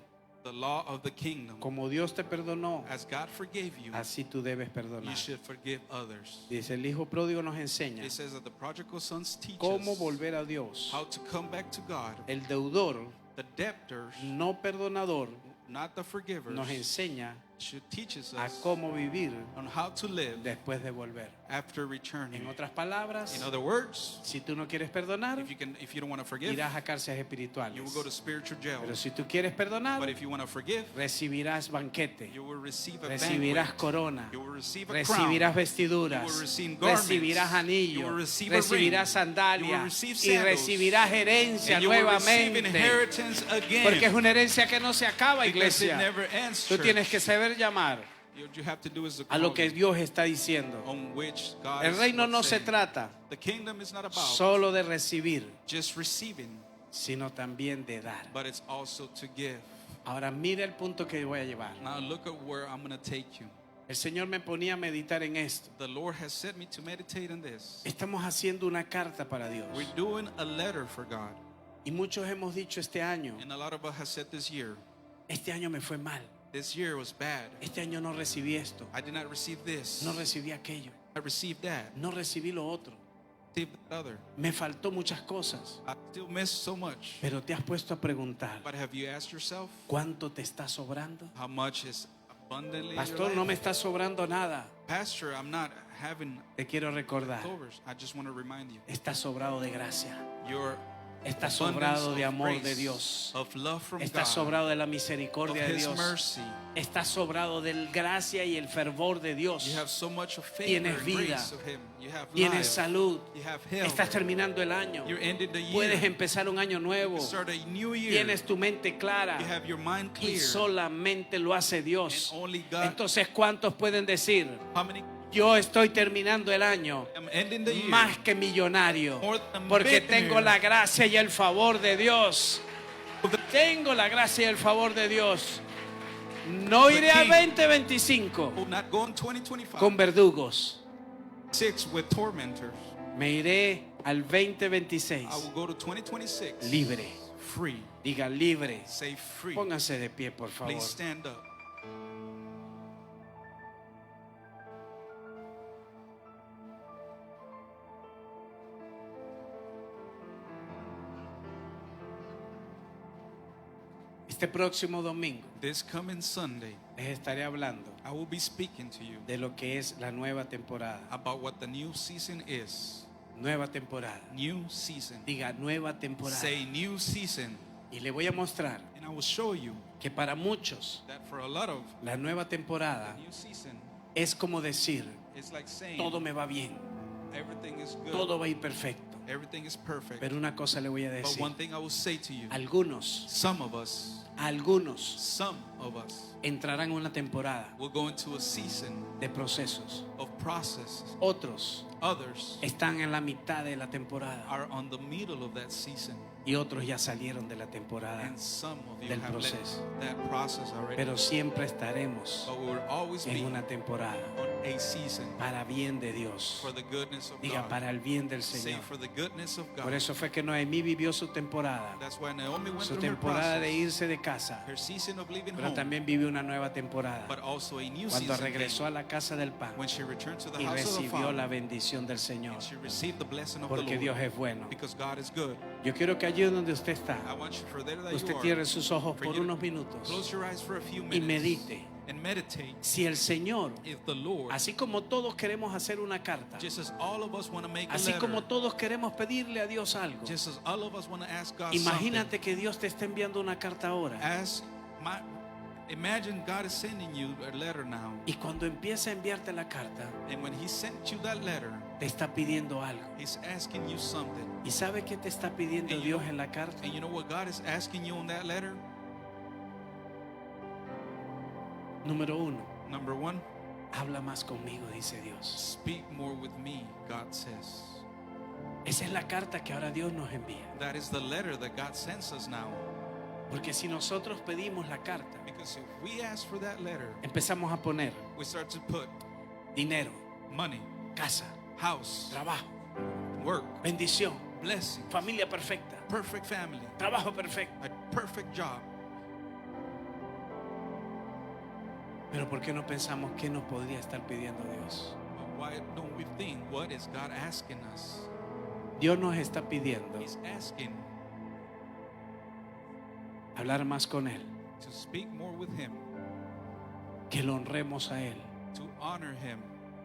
B: The law of the kingdom.
A: Como Dios te perdonó,
B: As God forgave you,
A: así tú debes
B: you
A: perdonar.
B: should forgive others.
A: Dice, el hijo pródigo nos enseña
B: It says that the prodigal sons teach
A: cómo
B: us
A: volver a Dios.
B: how to come back to God.
A: El deudor
B: The debtors,
A: no perdonador
B: not the forgivers,
A: nos enseña
B: should teach us
A: a cómo vivir
B: on how to live
A: después de volver.
B: after returning.
A: En otras palabras,
B: In other words,
A: si tú no quieres perdonar,
B: if you don't want to forgive,
A: irás a cárceles
B: you
A: espirituales.
B: will go to spiritual jail.
A: Pero si tú quieres perdonar,
B: But if you want to forgive,
A: recibirás banquete,
B: you will receive a
A: recibirás
B: banquet.
A: corona,
B: You will receive a
A: recibirás
B: crown.
A: vestiduras,
B: You will receive garments.
A: recibirás
B: You
A: anillo,
B: will receive a
A: recibirás
B: ring. You will
A: sandalias
B: receive
A: y
B: sandals.
A: recibirás herencia
B: And you will receive
A: nuevamente.
B: inheritance again.
A: Porque es una herencia que no se acaba,
B: Because it
A: iglesia.
B: never ends,
A: Tú
B: church.
A: tienes que saber llamar
B: What you have to do is to
A: a lo
B: call
A: que
B: it
A: Dios está diciendo.
B: on which God
A: El
B: is
A: reino no se
B: saying.
A: trata
B: The kingdom is not about
A: solo de recibir,
B: just receiving,
A: sino también de dar.
B: but it's also to give.
A: Ahora mira el punto que voy a llevar.
B: Now look at where I'm going to take you.
A: El Señor me ponía a meditar en esto.
B: The Lord has set me to meditate on this.
A: Estamos haciendo una carta para Dios.
B: We're doing a letter for God.
A: Y muchos hemos dicho este año,
B: And a lot of us have said this year
A: me fue mal.
B: This year was bad.
A: Este año no recibí esto,
B: I did not receive this.
A: no recibí aquello,
B: I received that.
A: no recibí lo otro.
B: Received that other.
A: Me faltó muchas cosas.
B: I still missed so much.
A: Pero te has puesto a preguntar,
B: But have you asked yourself
A: ¿cuánto te está sobrando?
B: how much is abundantly in your
A: Pastor,
B: life?
A: no me está sobrando nada.
B: Pastor, I'm not having
A: Te quiero recordar,
B: leftovers. I just want to remind you.
A: estás sobrado de gracia,
B: Your
A: estás
B: abundance
A: sobrado de
B: of
A: amor
B: grace,
A: de Dios,
B: of love from
A: estás
B: God,
A: sobrado de la
B: of
A: misericordia de
B: His
A: Dios,
B: mercy.
A: estás sobrado del gracia y el fervor de Dios.
B: You have so much of favor
A: Tienes
B: and
A: vida.
B: grace of Him. You have
A: Tienes
B: life.
A: salud,
B: You have health.
A: estás terminando el año,
B: You're ending the year.
A: puedes empezar un año nuevo,
B: You start a new year.
A: tienes tu mente clara
B: You have your mind
A: y
B: clear.
A: solamente lo hace Dios.
B: And only God.
A: Entonces, ¿cuántos pueden decir,
B: How many?
A: yo estoy terminando el año
B: I'm ending the year.
A: más que millonario,
B: More than
A: porque
B: millionaire.
A: tengo la gracia y el favor de Dios? Tengo la gracia y el favor de Dios. No
B: The
A: iré a
B: King
A: 2025
B: will not go in 2025.
A: con verdugos.
B: 6 with tormentors.
A: Me iré al 2026
B: I will go to 2026
A: libre.
B: free.
A: Diga libre.
B: Say free.
A: Pónganse de pie, por favor.
B: Please stand up.
A: Este próximo domingo
B: This coming Sunday,
A: les estaré hablando
B: I will be speaking to you
A: de lo que es la nueva temporada.
B: about what the new season is.
A: Nueva temporada.
B: New season.
A: Diga nueva temporada.
B: Say new season.
A: Y le voy a mostrar
B: And I will show you
A: que para muchos
B: that for a lot of
A: la nueva temporada
B: new season,
A: es como decir,
B: it's like saying
A: todo me va bien,
B: everything is good.
A: todo va a ir perfecto.
B: Everything is perfect.
A: Pero una cosa le voy a
B: But
A: decir,
B: one thing I will say to you,
A: algunos
B: some of us
A: entrarán en una temporada
B: will go into a season
A: de procesos.
B: of processes.
A: Otros
B: Others
A: están en la mitad de la temporada
B: are on the middle of that season.
A: y otros ya salieron de la temporada.
B: And some of you
A: Del
B: have left
A: proceso.
B: that process already.
A: Pero siempre estaremos
B: But we will always be
A: en una temporada.
B: on a season
A: para bien de Dios.
B: for the goodness of
A: Diga,
B: God.
A: para el bien del
B: Say
A: Señor.
B: for the goodness of God.
A: Por eso fue que Noemí vivió su temporada.
B: That's why Naomi went
A: Su
B: through her
A: temporada de
B: process,
A: irse de casa.
B: her season of leaving
A: Pero
B: home,
A: también vivió una nueva temporada.
B: but also a new
A: Cuando
B: season
A: regresó
B: came
A: a la casa del pan
B: when she returned to the
A: y
B: house of the
A: recibió
B: Father,
A: la bendición del Señor.
B: and she received the blessing of the
A: Porque
B: Lord,
A: Dios es bueno.
B: because God is good.
A: Yo quiero que allí donde usted está,
B: I want you for there that
A: usted
B: you are,
A: cierre sus ojos
B: for
A: por
B: you to
A: unos minutos
B: close your eyes for a few
A: y
B: minutes
A: medite.
B: and meditate.
A: Si el Señor,
B: If the Lord,
A: así como todos queremos hacer una carta,
B: just as all of us want to make a
A: así
B: letter,
A: como todos queremos pedirle a Dios algo,
B: just as all of us want to ask God
A: imagínate que Dios te está enviando una carta ahora.
B: imagine God is sending you a letter now,
A: Y cuando empieza a enviarte la carta,
B: and when He sent you that letter,
A: te está pidiendo algo.
B: He's asking you something.
A: ¿Y sabe qué te está pidiendo
B: And you
A: Dios
B: know-
A: en la carta?
B: And you know what God is asking you in that letter?
A: Número 1,
B: Number one,
A: habla más conmigo, dice Dios.
B: speak more with me, God says.
A: Esa es la carta que ahora Dios nos envía.
B: That is the letter that God sends us now.
A: Porque si nosotros pedimos la carta,
B: Because if we ask for that letter,
A: empezamos a poner
B: we start to put
A: dinero,
B: money,
A: casa,
B: house,
A: trabajo,
B: work,
A: bendición,
B: blessing,
A: familia perfecta,
B: perfect family,
A: trabajo perfecto.
B: a perfect job.
A: Pero ¿por qué no pensamos qué nos podría estar pidiendo Dios?
B: But why don't we think, what is God asking us?
A: Dios nos está pidiendo
B: He's asking
A: hablar más con Él,
B: to speak more with Him,
A: que lo honremos a Él,
B: to honor Him,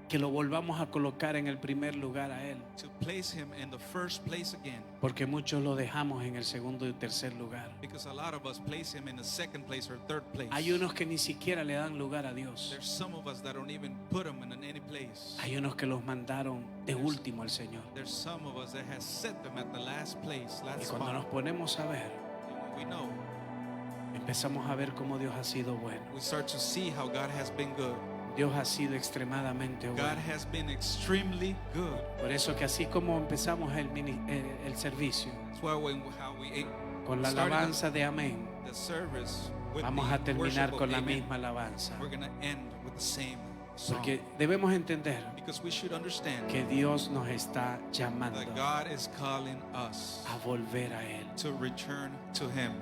A: que lo volvamos a colocar en el primer lugar a Él,
B: to place Him in the first place again.
A: porque muchos lo dejamos en el segundo y tercer lugar.
B: Because a lot of us place Him in the second place or third place.
A: Hay unos que ni siquiera le dan lugar a Dios.
B: There's some of us that don't even put Him in any place.
A: Hay unos que los mandaron de último al Señor.
B: There's some of us that has set them at the last place,
A: Y
B: last
A: cuando nos
B: spot.
A: ponemos a ver,
B: And when we know,
A: empezamos a ver cómo Dios ha sido bueno.
B: we start to see how God has been good.
A: Dios ha sido extremadamente
B: God
A: bueno.
B: has been extremely good.
A: Por eso que así como empezamos el servicio
B: That's why how we
A: con la
B: started
A: alabanza de amén,
B: the service with
A: vamos
B: the
A: a terminar
B: worship of
A: con la
B: amen.
A: misma alabanza.
B: We're going to end with the same song.
A: Porque debemos entender
B: Because we should understand
A: que Dios nos está llamando
B: that God is calling us
A: a volver a Él.
B: to return to Him.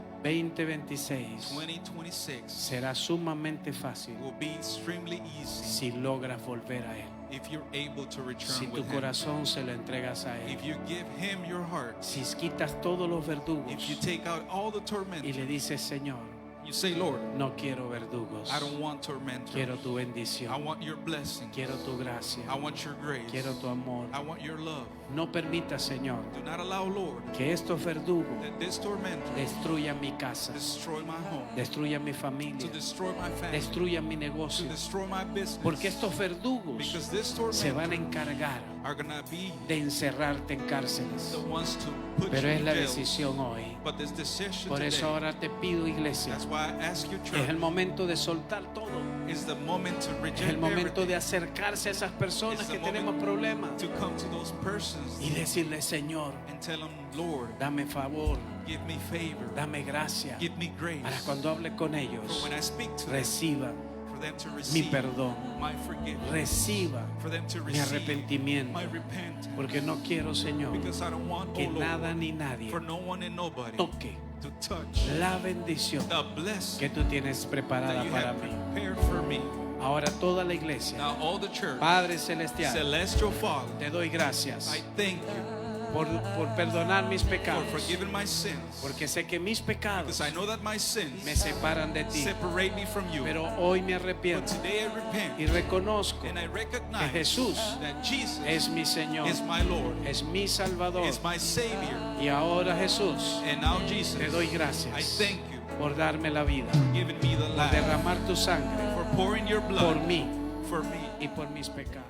A: 2026
B: 2026
A: será sumamente fácil
B: will be extremely easy
A: si logras volver a Él.
B: if you're able to return
A: Si tu
B: with Him.
A: corazón se lo entregas a Él.
B: If you give Him your heart,
A: Si quitas todos los verdugos
B: if you take out all the
A: y
B: torment,
A: le dices, Señor,
B: you say, Lord,
A: no quiero verdugos,
B: I don't want torment.
A: quiero tu
B: I
A: bendición,
B: want your blessing.
A: quiero tu gracia,
B: I want your grace.
A: quiero tu amor.
B: I want your love.
A: No permita, Señor,
B: Do not allow, Lord,
A: que estos verdugos
B: that this torment
A: destruyan mi casa,
B: destroy my home,
A: destruyan mi
B: to
A: familia,
B: destroy my family,
A: destruyan mi
B: to
A: negocio,
B: destroy my business.
A: porque estos verdugos
B: Because this
A: se van a
B: torment
A: encargar
B: are going to be
A: de encerrarte en cárceles.
B: the ones to put
A: Pero
B: you
A: es
B: in
A: la
B: jail.
A: decisión hoy.
B: But this decision
A: Por eso
B: today,
A: ahora te pido, iglesia,
B: that's why I ask you,
A: es el
B: church,
A: momento de soltar todo.
B: is the moment to
A: Es
B: reject
A: el momento
B: everything.
A: de acercarse a esas personas
B: It's
A: que
B: the
A: tenemos
B: moment
A: problemas
B: to come to those persons
A: y decirle, Señor,
B: and tell them, Lord,
A: dame favor,
B: give me favor,
A: dame gracia,
B: give me grace.
A: para cuando hable con
B: For
A: ellos,
B: when I speak to them,
A: reciba
B: for them to
A: mi
B: receive
A: perdón,
B: my forgiveness,
A: reciba
B: for them to
A: mi
B: receive
A: arrepentimiento,
B: my repentance.
A: porque no quiero, Señor,
B: Because I don't want,
A: que
B: oh
A: nada
B: Lord,
A: ni nadie
B: for no one and nobody
A: toque
B: to touch
A: la bendición
B: the blessing
A: que tú tienes preparada
B: that you
A: para
B: have
A: mí.
B: prepared for me.
A: Ahora toda la iglesia,
B: Now all the church,
A: Padre Celestial,
B: Celestial Father,
A: te doy gracias
B: I thank you
A: por perdonar mis
B: for
A: pecados,
B: forgiving my sins.
A: porque sé que mis pecados
B: Because I know that my sins
A: me separan de ti,
B: separate me from you.
A: pero hoy me
B: But
A: arrepiento
B: today I repent
A: y reconozco
B: and I recognize
A: que Jesús
B: that Jesus
A: es mi Señor,
B: is my Lord,
A: es mi Salvador.
B: is my Savior.
A: Y ahora, Jesús,
B: And now Jesus,
A: te doy
B: I
A: gracias
B: thank you
A: por darme la vida,
B: for giving me the
A: por
B: life,
A: derramar tu sangre
B: for pouring your
A: por
B: blood
A: mí
B: for me
A: y por mis pecados.